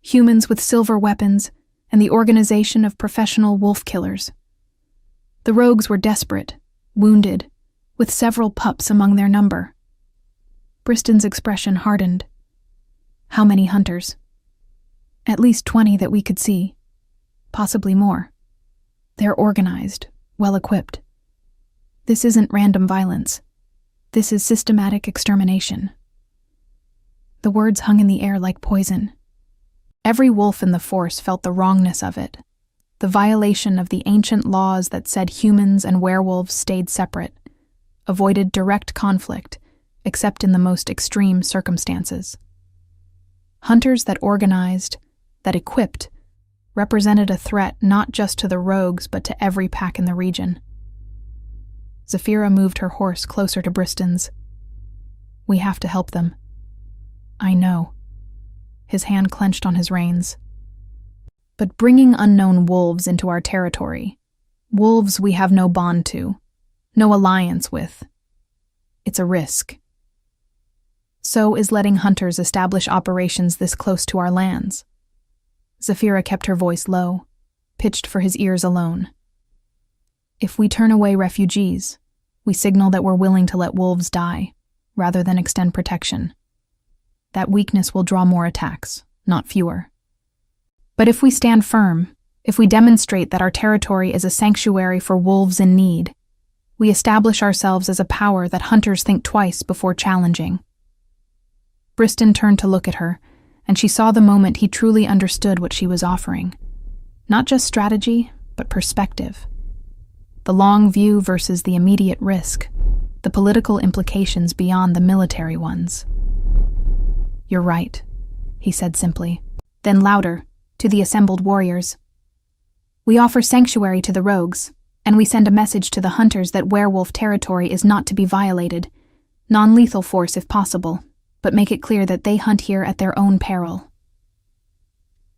humans with silver weapons, and the organization of professional wolf killers. The rogues were desperate, wounded, with several pups among their number. Briston's expression hardened. How many hunters? At least 20 that we could see. Possibly more. They're organized, well-equipped. This isn't random violence. This is systematic extermination. The words hung in the air like poison. Every wolf in the force felt the wrongness of it, the violation of the ancient laws that said humans and werewolves stayed separate, avoided direct conflict, except in the most extreme circumstances. Hunters that organized, that equipped, represented a threat not just to the rogues but to every pack in the region. Zafira moved her horse closer to Briston's. We have to help them. I know. His hand clenched on his reins. But bringing unknown wolves into our territory, wolves we have no bond to, no alliance with, it's a risk. So is letting hunters establish operations this close to our lands. Zafira kept her voice low, pitched for his ears alone. If we turn away refugees, we signal that we're willing to let wolves die, rather than extend protection. That weakness will draw more attacks, not fewer. But if we stand firm, if we demonstrate that our territory is a sanctuary for wolves in need, we establish ourselves as a power that hunters think twice before challenging. Briston turned to look at her, and she saw the moment he truly understood what she was offering. Not just strategy, but perspective. The long view versus the immediate risk, the political implications beyond the military ones. You're right, he said simply. Then louder, to the assembled warriors. We offer sanctuary to the rogues, and we send a message to the hunters that werewolf territory is not to be violated, non-lethal force if possible, but make it clear that they hunt here at their own peril.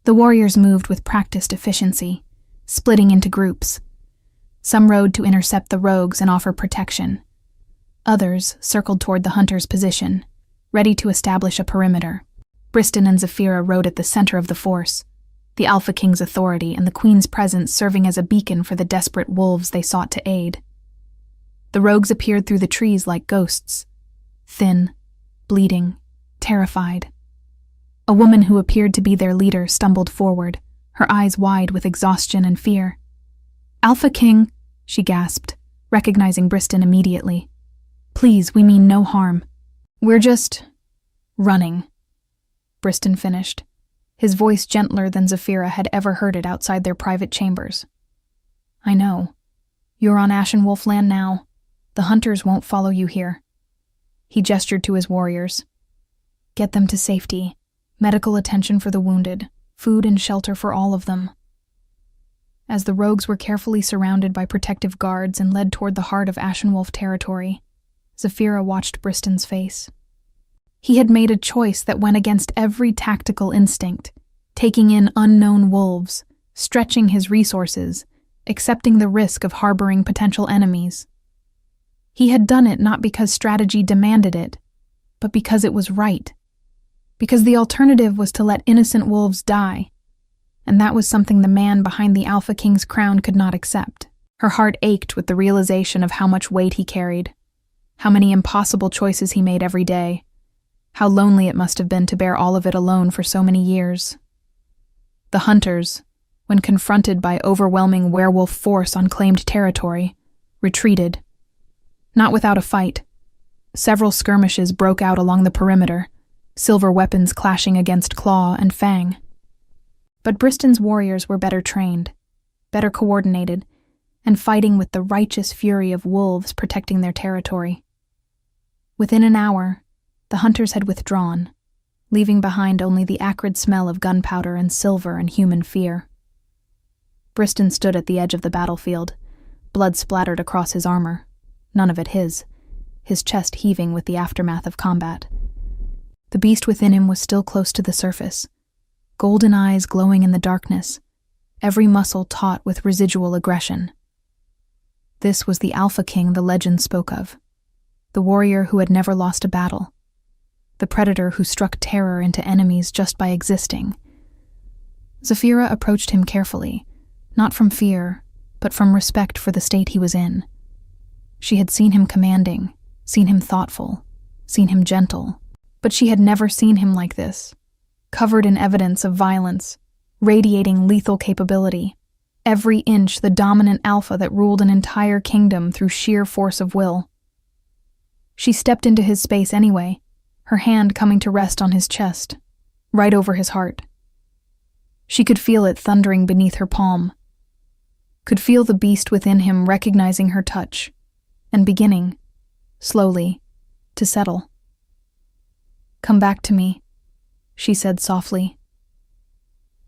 The warriors moved with practiced efficiency, splitting into groups. Some rode to intercept the rogues and offer protection. Others circled toward the hunter's position, ready to establish a perimeter. Briston and Zafira rode at the center of the force, the Alpha King's authority and the Queen's presence serving as a beacon for the desperate wolves they sought to aid. The rogues appeared through the trees like ghosts, thin, bleeding, terrified. A woman who appeared to be their leader stumbled forward, her eyes wide with exhaustion and fear. Alpha King, she gasped, recognizing Briston immediately. Please, we mean no harm. We're just running, Briston finished, his voice gentler than Zafira had ever heard it outside their private chambers. I know. You're on Ashen Wolf land now. The hunters won't follow you here. He gestured to his warriors. Get them to safety. Medical attention for the wounded. Food and shelter for all of them. As the rogues were carefully surrounded by protective guards and led toward the heart of Ashen Wolf territory, Zafira watched Briston's face. He had made a choice that went against every tactical instinct, taking in unknown wolves, stretching his resources, accepting the risk of harboring potential enemies. He had done it not because strategy demanded it, but because it was right. Because the alternative was to let innocent wolves die, and that was something the man behind the Alpha King's crown could not accept. Her heart ached with the realization of how much weight he carried, how many impossible choices he made every day, how lonely it must have been to bear all of it alone for so many years. The hunters, when confronted by overwhelming werewolf force on claimed territory, retreated. Not without a fight. Several skirmishes broke out along the perimeter, silver weapons clashing against claw and fang. But Briston's warriors were better trained, better coordinated, and fighting with the righteous fury of wolves protecting their territory. Within an hour, the hunters had withdrawn, leaving behind only the acrid smell of gunpowder and silver and human fear. Briston stood at the edge of the battlefield, blood splattered across his armor, none of it his chest heaving with the aftermath of combat. The beast within him was still close to the surface, golden eyes glowing in the darkness, every muscle taut with residual aggression. This was the Alpha King the legend spoke of, the warrior who had never lost a battle, the predator who struck terror into enemies just by existing. Zafira approached him carefully, not from fear, but from respect for the state he was in. She had seen him commanding, seen him thoughtful, seen him gentle, but she had never seen him like this, covered in evidence of violence, radiating lethal capability, every inch the dominant alpha that ruled an entire kingdom through sheer force of will. She stepped into his space anyway, her hand coming to rest on his chest, right over his heart. She could feel it thundering beneath her palm, could feel the beast within him recognizing her touch, and beginning, slowly, to settle. "Come back to me," she said softly.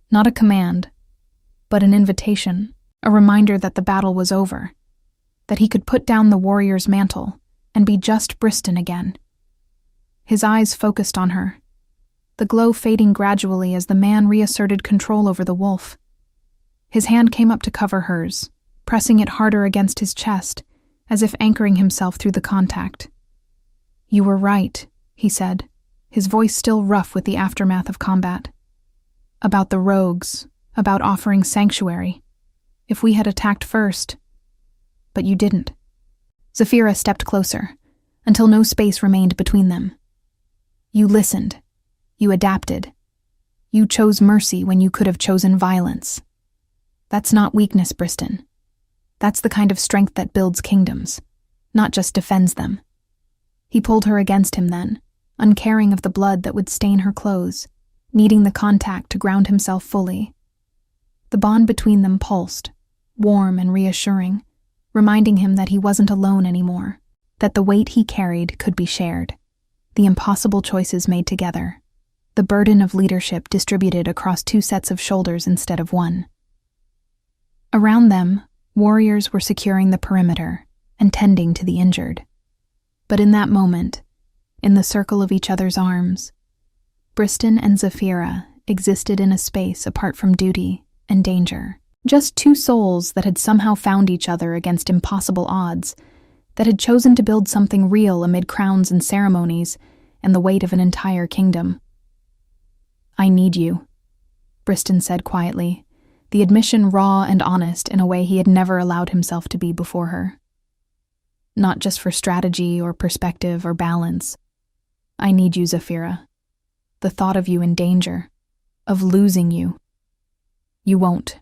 Not a command, but an invitation, a reminder that the battle was over, that he could put down the warrior's mantle and be just Briston again. His eyes focused on her, the glow fading gradually as the man reasserted control over the wolf. His hand came up to cover hers, pressing it harder against his chest, as if anchoring himself through the contact. "You were right," he said, his voice still rough with the aftermath of combat. "About the rogues, about offering sanctuary. If we had attacked first. But you didn't." Zafira stepped closer, until no space remained between them. "You listened. You adapted. You chose mercy when you could have chosen violence. That's not weakness, Briston. That's the kind of strength that builds kingdoms, not just defends them." He pulled her against him then, uncaring of the blood that would stain her clothes, needing the contact to ground himself fully. The bond between them pulsed, warm and reassuring, reminding him that he wasn't alone anymore, that the weight he carried could be shared, the impossible choices made together, the burden of leadership distributed across two sets of shoulders instead of one. Around them, warriors were securing the perimeter and tending to the injured. But in that moment, in the circle of each other's arms, Briston and Zafira existed in a space apart from duty and danger. Just two souls that had somehow found each other against impossible odds, that had chosen to build something real amid crowns and ceremonies and the weight of an entire kingdom. "I need you," Briston said quietly, the admission raw and honest in a way he had never allowed himself to be before her. "Not just for strategy or perspective or balance. I need you, Zafira. The thought of you in danger, of losing you. You won't."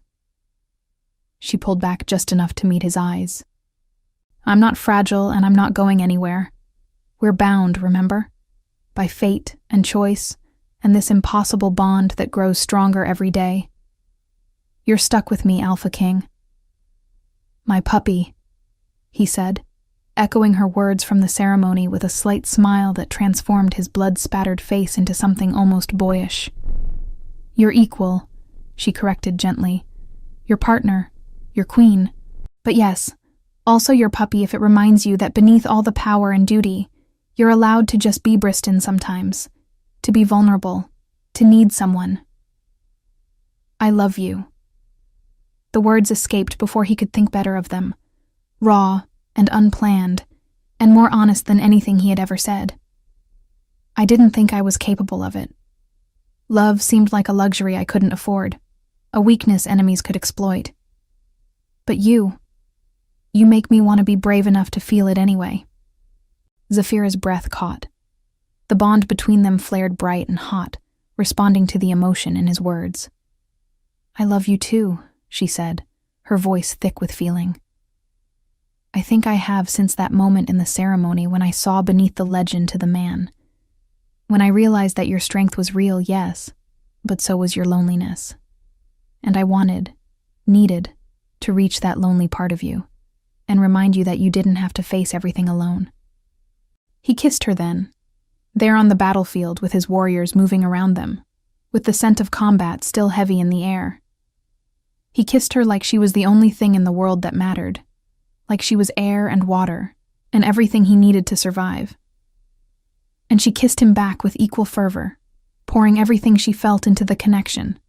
She pulled back just enough to meet his eyes. "I'm not fragile and I'm not going anywhere. We're bound, remember? By fate and choice and this impossible bond that grows stronger every day. You're stuck with me, Alpha King." "My puppy," he said, echoing her words from the ceremony with a slight smile that transformed his blood-spattered face into something almost boyish. "Your equal," she corrected gently. "Your partner, your queen. But yes, also your puppy if it reminds you that beneath all the power and duty, you're allowed to just be Briston sometimes, to be vulnerable, to need someone. I love you." The words escaped before he could think better of them, raw and unplanned, and more honest than anything he had ever said. "I didn't think I was capable of it. Love seemed like a luxury I couldn't afford, a weakness enemies could exploit. But you make me want to be brave enough to feel it anyway." Zafira's breath caught. The bond between them flared bright and hot, responding to the emotion in his words. "I love you too," she said, her voice thick with feeling. "I think I have since that moment in the ceremony when I saw beneath the legend to the man. When I realized that your strength was real, yes, but so was your loneliness. And I needed, to reach that lonely part of you, and remind you that you didn't have to face everything alone." He kissed her then, there on the battlefield with his warriors moving around them, with the scent of combat still heavy in the air. He kissed her like she was the only thing in the world that mattered, like she was air and water, and everything he needed to survive. And she kissed him back with equal fervor, pouring everything she felt into the connection,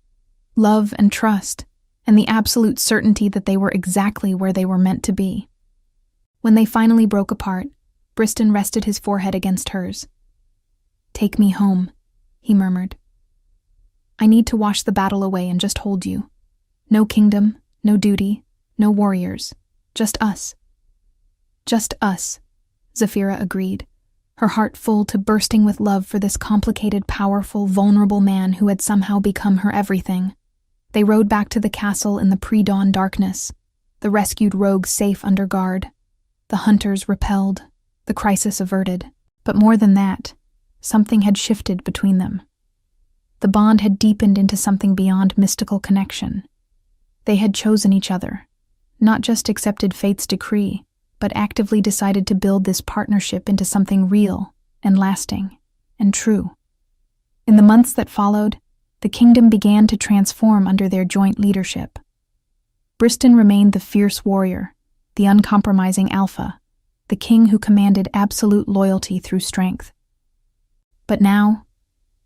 love and trust, and the absolute certainty that they were exactly where they were meant to be. When they finally broke apart, Briston rested his forehead against hers. "Take me home," he murmured. "I need to wash the battle away and just hold you. No kingdom, no duty, no warriors, just us." Just us, Zephyra agreed, her heart full to bursting with love for this complicated, powerful, vulnerable man who had somehow become her everything. They rode back to the castle in the pre-dawn darkness, the rescued rogues safe under guard, the hunters repelled, the crisis averted. But more than that, something had shifted between them. The bond had deepened into something beyond mystical connection. They had chosen each other, not just accepted fate's decree, but actively decided to build this partnership into something real and lasting and true. In the months that followed, the kingdom began to transform under their joint leadership. Briston remained the fierce warrior, the uncompromising alpha, the king who commanded absolute loyalty through strength. But now,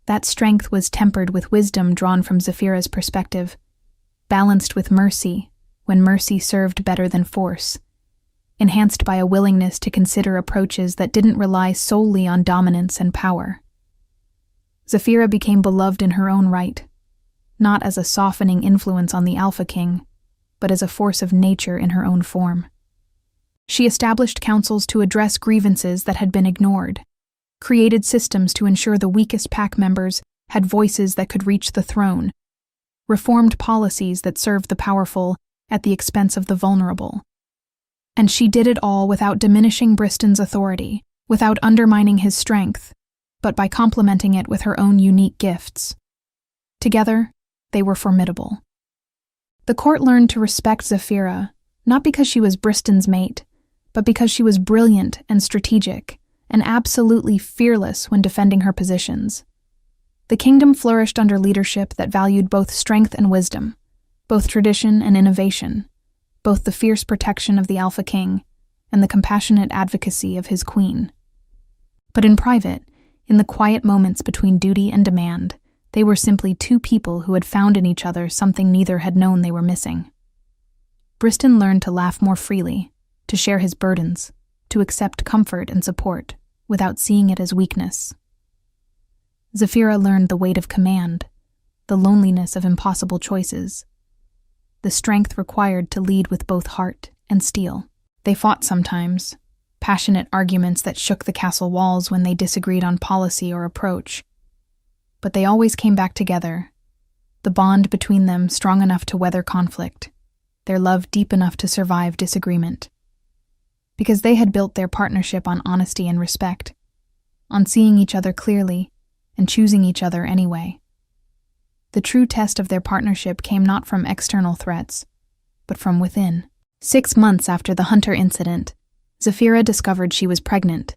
that strength was tempered with wisdom drawn from Zephyra's perspective, balanced with mercy when mercy served better than force, enhanced by a willingness to consider approaches that didn't rely solely on dominance and power. Zephyra became beloved in her own right, not as a softening influence on the Alpha King, but as a force of nature in her own form. She established councils to address grievances that had been ignored, created systems to ensure the weakest pack members had voices that could reach the throne, reformed policies that served the powerful at the expense of the vulnerable. And she did it all without diminishing Briston's authority, without undermining his strength, but by complementing it with her own unique gifts. Together, they were formidable. The court learned to respect Zephyra, not because she was Briston's mate, but because she was brilliant and strategic, and absolutely fearless when defending her positions. The kingdom flourished under leadership that valued both strength and wisdom, both tradition and innovation, both the fierce protection of the Alpha King and the compassionate advocacy of his queen. But in private, in the quiet moments between duty and demand, they were simply two people who had found in each other something neither had known they were missing. Briston learned to laugh more freely, to share his burdens, to accept comfort and support, without seeing it as weakness. Zephyra learned the weight of command, the loneliness of impossible choices, the strength required to lead with both heart and steel. They fought sometimes, passionate arguments that shook the castle walls when they disagreed on policy or approach. But they always came back together, the bond between them strong enough to weather conflict, their love deep enough to survive disagreement. Because they had built their partnership on honesty and respect, on seeing each other clearly and choosing each other anyway. The true test of their partnership came not from external threats, but from within. 6 months after the Hunter incident, Zephyra discovered she was pregnant.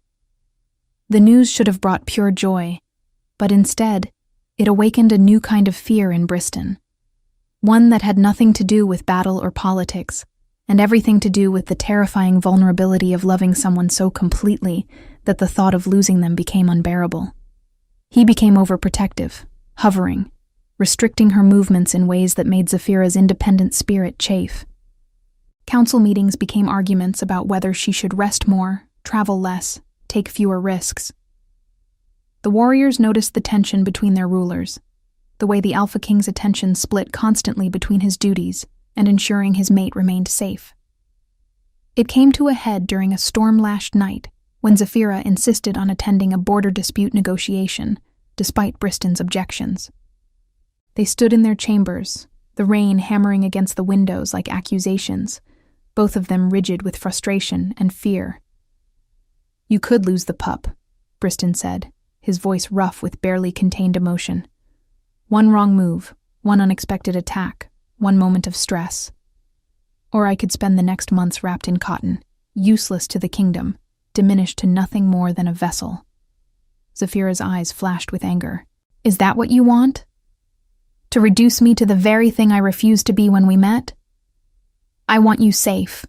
The news should have brought pure joy, but instead, it awakened a new kind of fear in Briston, one that had nothing to do with battle or politics, and everything to do with the terrifying vulnerability of loving someone so completely that the thought of losing them became unbearable. He became overprotective, hovering, restricting her movements in ways that made Zephyra's independent spirit chafe. Council meetings became arguments about whether she should rest more, travel less, take fewer risks. The warriors noticed the tension between their rulers, the way the Alpha King's attention split constantly between his duties and ensuring his mate remained safe. It came to a head during a storm-lashed night when Zephyra insisted on attending a border dispute negotiation, despite Briston's objections. They stood in their chambers, the rain hammering against the windows like accusations, both of them rigid with frustration and fear. "You could lose the pup," Briston said, his voice rough with barely contained emotion. "One wrong move, one unexpected attack, one moment of stress. Or I could spend the next months wrapped in cotton, useless to the kingdom, diminished to nothing more than a vessel." Zephyra's eyes flashed with anger. "Is that what you want? To reduce me to the very thing I refused to be when we met? I want you safe."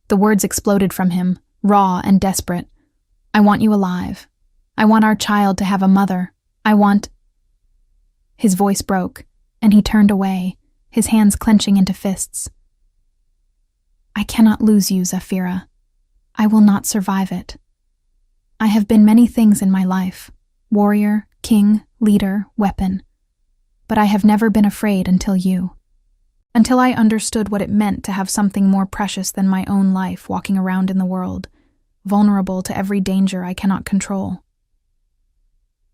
The words exploded from him, raw and desperate. "I want you alive. I want our child to have a mother. I want—" His voice broke, and he turned away, his hands clenching into fists. "I cannot lose you, Zephyra. I will not survive it. I have been many things in my life, warrior, king, leader, weapon, but I have never been afraid until you. until I understood what it meant to have something more precious than my own life walking around in the world, vulnerable to every danger I cannot control.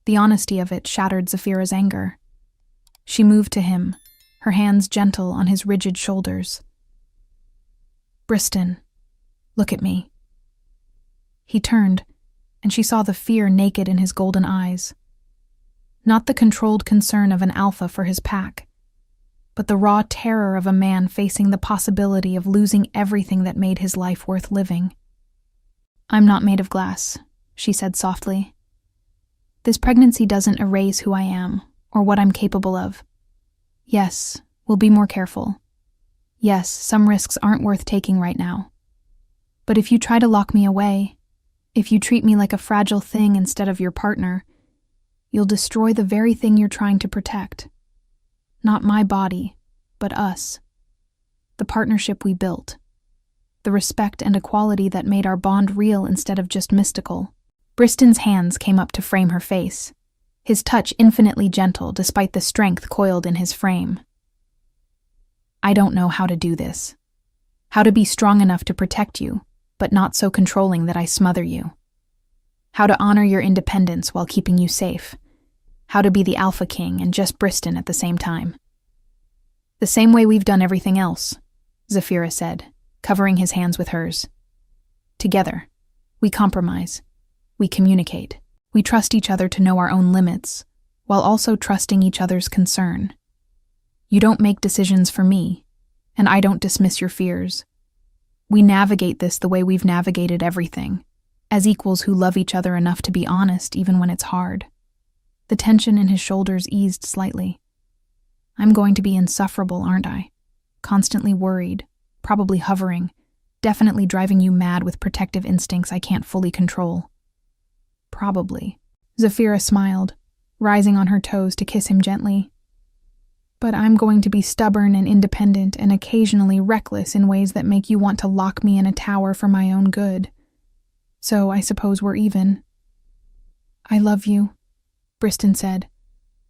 The honesty of it shattered Zafira's anger. She moved to him, her hands gentle on his rigid shoulders. "Briston, look at me." He turned, and she saw the fear naked in his golden eyes. Not the controlled concern of an alpha for his pack, but the raw terror of a man facing the possibility of losing everything that made his life worth living. "I'm not made of glass," she said softly. "This pregnancy doesn't erase who I am, or what I'm capable of. Yes, we'll be more careful. Yes, some risks aren't worth taking right now. But if you try to lock me away, if you treat me like a fragile thing instead of your partner, you'll destroy the very thing you're trying to protect. Not my body, but us. The partnership we built. The respect and equality that made our bond real instead of just mystical." Briston's hands came up to frame her face, his touch infinitely gentle despite the strength coiled in his frame. "I don't know how to do this. How to be strong enough to protect you, but not so controlling that I smother you. How to honor your independence while keeping you safe. How to be the alpha king and just Briston at the same time." "The same way we've done everything else," Zafira said, covering his hands with hers. "Together, we compromise. We communicate. We trust each other to know our own limits, while also trusting each other's concern. You don't make decisions for me, and I don't dismiss your fears. We navigate this the way we've navigated everything, as equals who love each other enough to be honest even when it's hard." The tension in his shoulders eased slightly. "I'm going to be insufferable, aren't I? Constantly worried, probably hovering, definitely driving you mad with protective instincts I can't fully control." "Probably." Zafira smiled, rising on her toes to kiss him gently. "But I'm going to be stubborn and independent and occasionally reckless in ways that make you want to lock me in a tower for my own good. So I suppose we're even." "I love you," Briston said,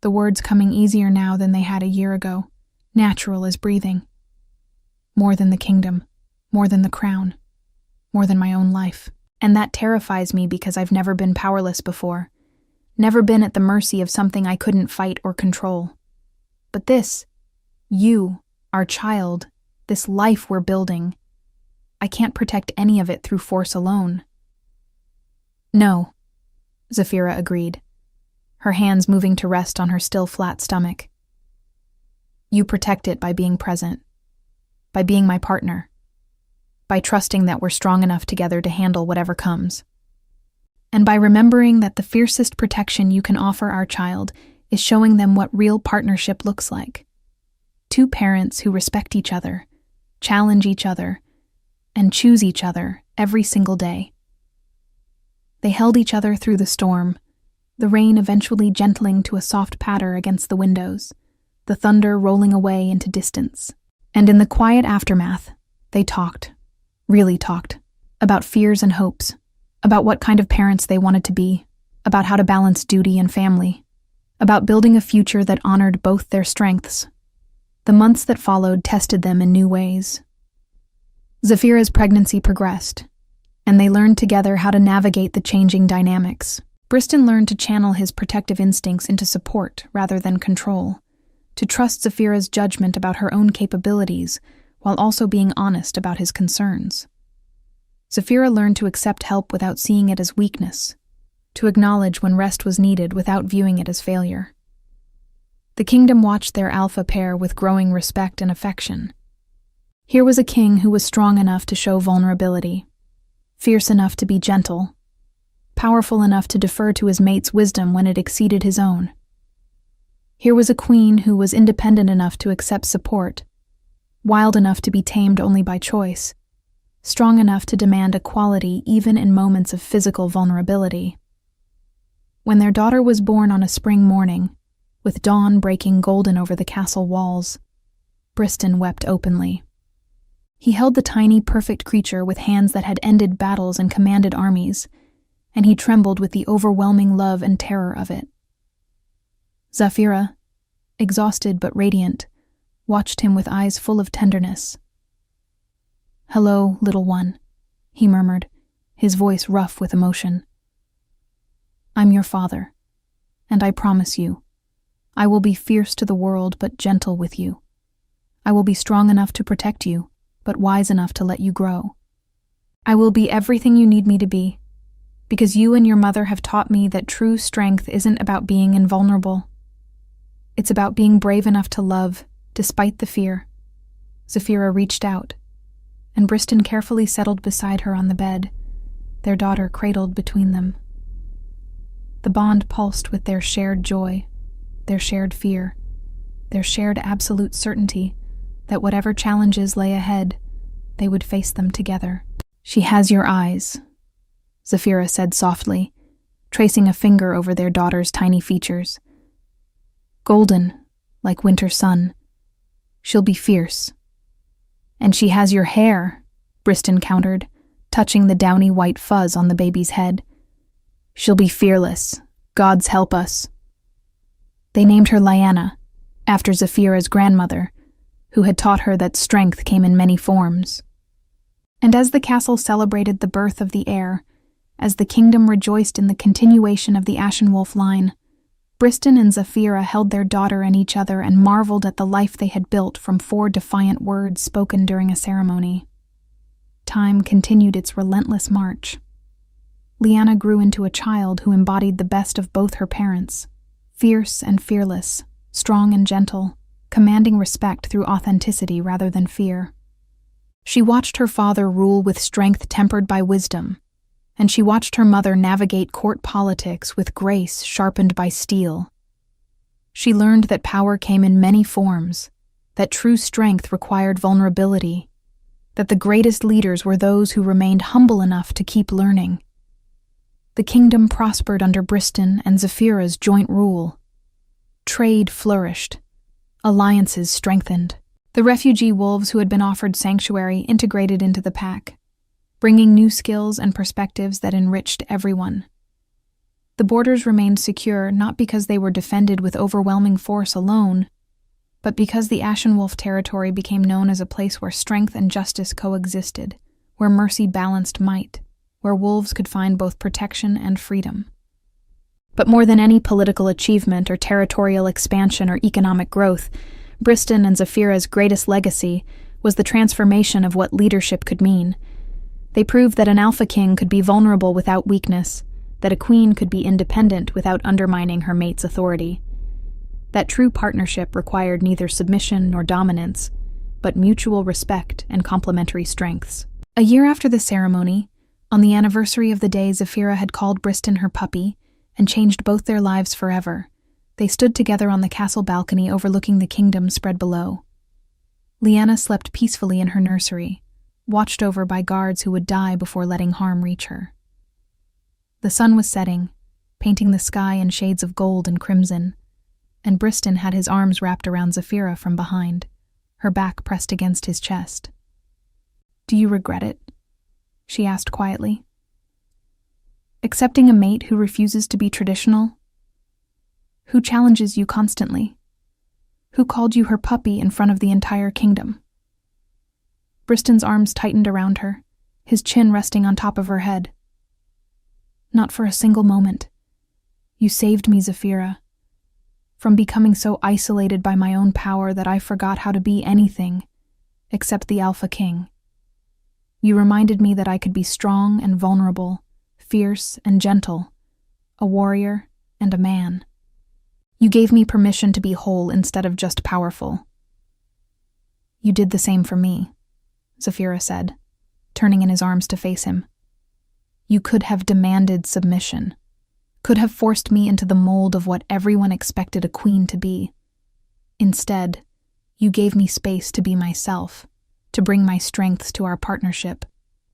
the words coming easier now than they had a year ago, natural as breathing. "More than the kingdom, more than the crown, more than my own life. And that terrifies me because I've never been powerless before, never been at the mercy of something I couldn't fight or control. But this, you, our child, this life we're building, I can't protect any of it through force alone." "No," Zafira agreed, her hands moving to rest on her still flat stomach. "You protect it by being present, by being my partner, by trusting that we're strong enough together to handle whatever comes. And by remembering that the fiercest protection you can offer our child is showing them what real partnership looks like. Two parents who respect each other, challenge each other, and choose each other every single day." They held each other through the storm, the rain eventually gentling to a soft patter against the windows, the thunder rolling away into distance. And in the quiet aftermath, they talked, really talked, about fears and hopes, about what kind of parents they wanted to be, about how to balance duty and family, about building a future that honored both their strengths. The months that followed tested them in new ways. Zafira's pregnancy progressed, and they learned together how to navigate the changing dynamics. Briston learned to channel his protective instincts into support rather than control, to trust Zafira's judgment about her own capabilities while also being honest about his concerns. Zafira learned to accept help without seeing it as weakness, to acknowledge when rest was needed without viewing it as failure. The kingdom watched their alpha pair with growing respect and affection. Here was a king who was strong enough to show vulnerability, fierce enough to be gentle, powerful enough to defer to his mate's wisdom when it exceeded his own. Here was a queen who was independent enough to accept support, wild enough to be tamed only by choice, strong enough to demand equality even in moments of physical vulnerability. When their daughter was born on a spring morning, with dawn breaking golden over the castle walls, Briston wept openly. He held the tiny, perfect creature with hands that had ended battles and commanded armies, and he trembled with the overwhelming love and terror of it. Zafira, exhausted but radiant, watched him with eyes full of tenderness. "Hello, little one," he murmured, his voice rough with emotion. "I'm your father, and I promise you, I will be fierce to the world but gentle with you. I will be strong enough to protect you, but wise enough to let you grow. I will be everything you need me to be, because you and your mother have taught me that true strength isn't about being invulnerable. It's about being brave enough to love, despite the fear." Zafira reached out, and Briston carefully settled beside her on the bed, their daughter cradled between them. The bond pulsed with their shared joy, their shared fear, their shared absolute certainty that whatever challenges lay ahead, they would face them together. "She has your eyes," Zafira said softly, tracing a finger over their daughter's tiny features. "Golden, like winter sun. She'll be fierce." "And she has your hair," Briston countered, touching the downy white fuzz on the baby's head. "She'll be fearless. Gods help us." They named her Lyanna, after Zafira's grandmother, who had taught her that strength came in many forms. And as the castle celebrated the birth of the heir, as the kingdom rejoiced in the continuation of the Ashenwolf line, Briston and Zafira held their daughter and each other and marveled at the life they had built from 4 defiant words spoken during a ceremony. Time continued its relentless march. Lyanna grew into a child who embodied the best of both her parents, fierce and fearless, strong and gentle, commanding respect through authenticity rather than fear. She watched her father rule with strength tempered by wisdom, and she watched her mother navigate court politics with grace sharpened by steel. She learned that power came in many forms, that true strength required vulnerability, that the greatest leaders were those who remained humble enough to keep learning. The kingdom prospered under Briston and Zafira's joint rule. Trade flourished. Alliances strengthened. The refugee wolves who had been offered sanctuary integrated into the pack, bringing new skills and perspectives that enriched everyone. The borders remained secure not because they were defended with overwhelming force alone, but because the Ashenwolf territory became known as a place where strength and justice coexisted, where mercy balanced might, where wolves could find both protection and freedom. But more than any political achievement or territorial expansion or economic growth, Briston and Zafira's greatest legacy was the transformation of what leadership could mean. They proved that an alpha king could be vulnerable without weakness, that a queen could be independent without undermining her mate's authority. That true partnership required neither submission nor dominance, but mutual respect and complementary strengths. A year after the ceremony, on the anniversary of the day Zafira had called Briston her puppy and changed both their lives forever, they stood together on the castle balcony overlooking the kingdom spread below. Lyanna slept peacefully in her nursery, watched over by guards who would die before letting harm reach her. The sun was setting, painting the sky in shades of gold and crimson, and Briston had his arms wrapped around Zafira from behind, her back pressed against his chest. "Do you regret it?" she asked quietly. "Accepting a mate who refuses to be traditional? Who challenges you constantly? Who called you her puppy in front of the entire kingdom?" Briston's arms tightened around her, his chin resting on top of her head. "Not for a single moment. You saved me, Zafira, from becoming so isolated by my own power that I forgot how to be anything except the Alpha King. You reminded me that I could be strong and vulnerable, fierce and gentle, a warrior and a man. You gave me permission to be whole instead of just powerful." "You did the same for me," Zafira said, turning in his arms to face him. "You could have demanded submission, could have forced me into the mold of what everyone expected a queen to be. Instead, you gave me space to be myself, to bring my strengths to our partnership,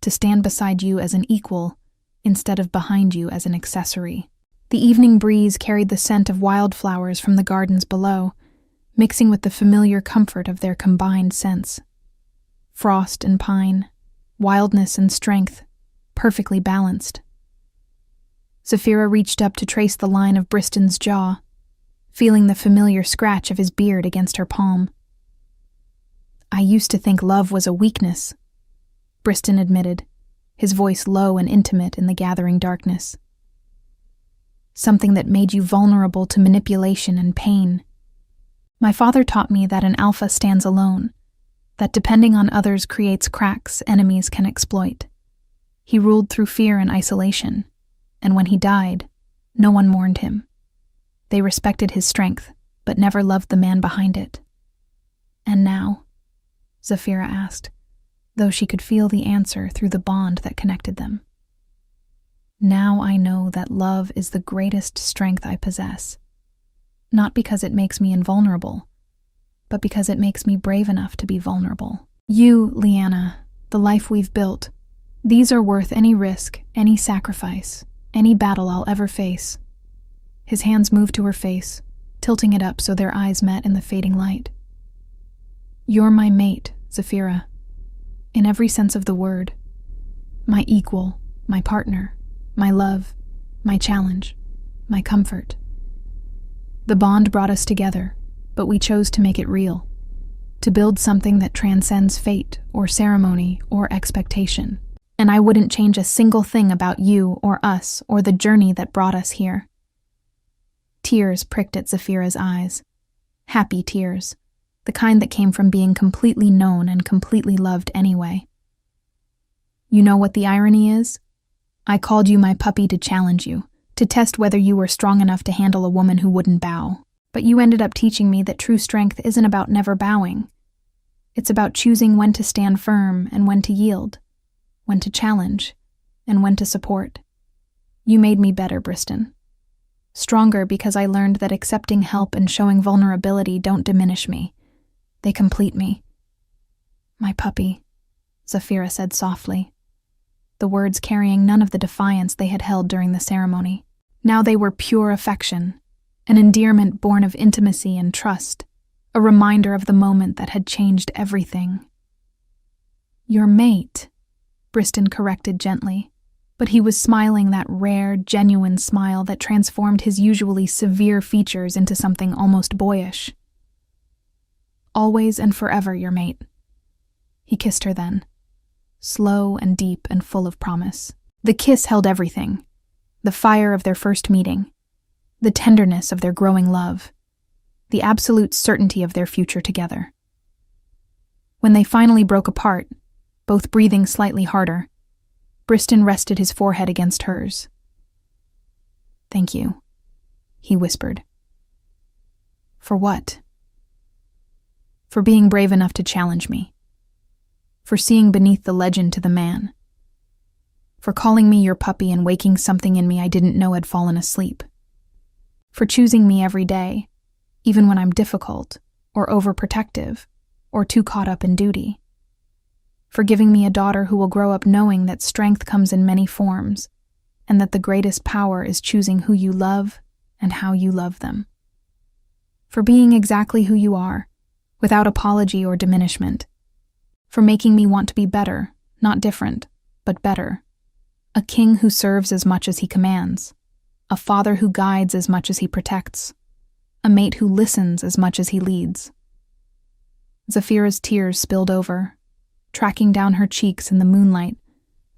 to stand beside you as an equal instead of behind you as an accessory." The evening breeze carried the scent of wildflowers from the gardens below, mixing with the familiar comfort of their combined scents. Frost and pine, wildness and strength, perfectly balanced. Zafira reached up to trace the line of Briston's jaw, feeling the familiar scratch of his beard against her palm. I used to think love was a weakness, Briston admitted, his voice low and intimate in the gathering darkness. Something that made you vulnerable to manipulation and pain. My father taught me that an alpha stands alone, that depending on others creates cracks enemies can exploit. He ruled through fear and isolation, and when he died, no one mourned him. They respected his strength, but never loved the man behind it. And now? Zafira asked, though she could feel the answer through the bond that connected them. Now I know that love is the greatest strength I possess, not because it makes me invulnerable, but because it makes me brave enough to be vulnerable. You, Lyanna, the life we've built, these are worth any risk, any sacrifice, any battle I'll ever face. His hands moved to her face, tilting it up so their eyes met in the fading light. You're my mate, Zafira, in every sense of the word. My equal, my partner, my love, my challenge, my comfort. The bond brought us together, but we chose to make it real, to build something that transcends fate or ceremony or expectation. And I wouldn't change a single thing about you or us or the journey that brought us here. Tears pricked at Zafira's eyes. Happy tears, the kind that came from being completely known and completely loved anyway. You know what the irony is? I called you my puppy to challenge you, to test whether you were strong enough to handle a woman who wouldn't bow. But you ended up teaching me that true strength isn't about never bowing. It's about choosing when to stand firm and when to yield, when to challenge, and when to support. You made me better, Briston. Stronger because I learned that accepting help and showing vulnerability don't diminish me. They complete me. My puppy, Zafira said softly, the words carrying none of the defiance they had held during the ceremony. Now they were pure affection, an endearment born of intimacy and trust, a reminder of the moment that had changed everything. Your mate, Briston corrected gently, but he was smiling that rare, genuine smile that transformed his usually severe features into something almost boyish. Always and forever, your mate. He kissed her then, slow and deep and full of promise. The kiss held everything, the fire of their first meeting, the tenderness of their growing love, the absolute certainty of their future together. When they finally broke apart, both breathing slightly harder, Briston rested his forehead against hers. Thank you, he whispered. For what? For being brave enough to challenge me. For seeing beneath the legend to the man. For calling me your puppy and waking something in me I didn't know had fallen asleep. For choosing me every day, even when I'm difficult, or overprotective, or too caught up in duty. For giving me a daughter who will grow up knowing that strength comes in many forms, and that the greatest power is choosing who you love and how you love them. For being exactly who you are, without apology or diminishment. For making me want to be better, not different, but better. A king who serves as much as he commands. A father who guides as much as he protects. A mate who listens as much as he leads. Zafira's tears spilled over, tracking down her cheeks in the moonlight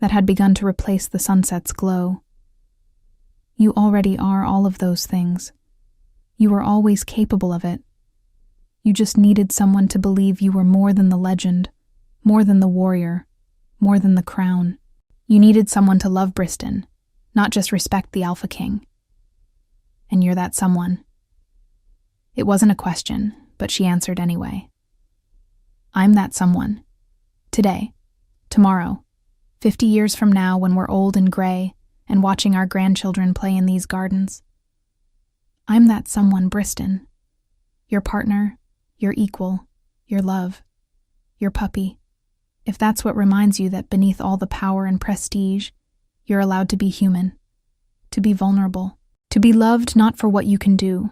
that had begun to replace the sunset's glow. You already are all of those things. You were always capable of it. You just needed someone to believe you were more than the legend, more than the warrior, more than the crown. You needed someone to love Briston, not just respect the Alpha King. And you're that someone. It wasn't a question, but she answered anyway. I'm that someone. Today, tomorrow, 50 years from now when we're old and gray and watching our grandchildren play in these gardens. I'm that someone, Briston. Your partner, your equal, your love, your puppy. If that's what reminds you that beneath all the power and prestige, you're allowed to be human, to be vulnerable, to be loved not for what you can do,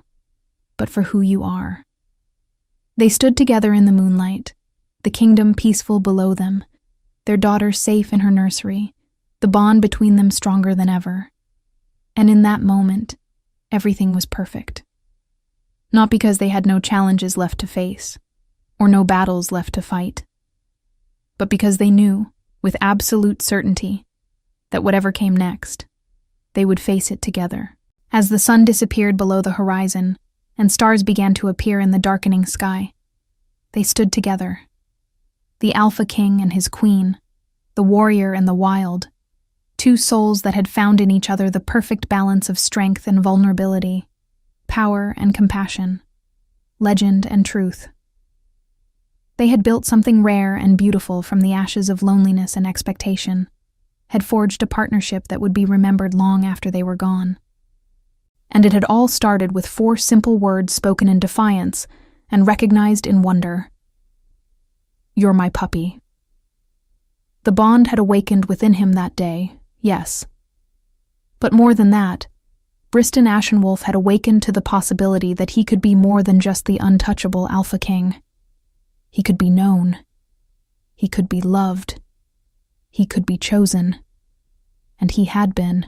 but for who you are. They stood together in the moonlight, the kingdom peaceful below them, their daughter safe in her nursery, the bond between them stronger than ever. And in that moment, everything was perfect. Not because they had no challenges left to face, or no battles left to fight, but because they knew, with absolute certainty, that whatever came next, they would face it together. As the sun disappeared below the horizon and stars began to appear in the darkening sky, they stood together. The Alpha King and his queen, the warrior and the wild, two souls that had found in each other the perfect balance of strength and vulnerability, power and compassion, legend and truth. They had built something rare and beautiful from the ashes of loneliness and expectation, had forged a partnership that would be remembered long after they were gone. And it had all started with 4 simple words spoken in defiance and recognized in wonder. "You're my puppy." The bond had awakened within him that day, yes. But more than that, Briston Ashenwolf had awakened to the possibility that he could be more than just the untouchable Alpha King. He could be known. He could be loved. He could be chosen. And he had been.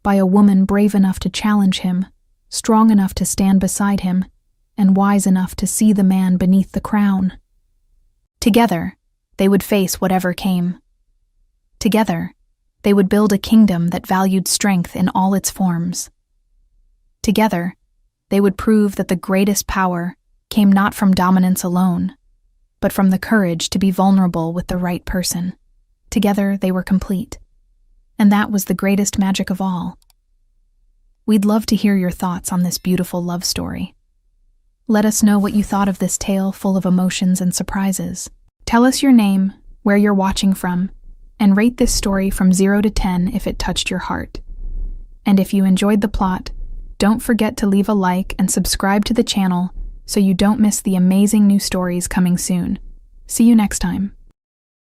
By a woman brave enough to challenge him, strong enough to stand beside him, and wise enough to see the man beneath the crown. Together, they would face whatever came. Together, they would build a kingdom that valued strength in all its forms. Together, they would prove that the greatest power came not from dominance alone, but from the courage to be vulnerable with the right person. Together, they were complete. And that was the greatest magic of all. We'd love to hear your thoughts on this beautiful love story. Let us know what you thought of this tale full of emotions and surprises. Tell us your name, where you're watching from, and rate this story from 0 to 10 if it touched your heart. And if you enjoyed the plot, don't forget to leave a like and subscribe to the channel so you don't miss the amazing new stories coming soon. See you next time.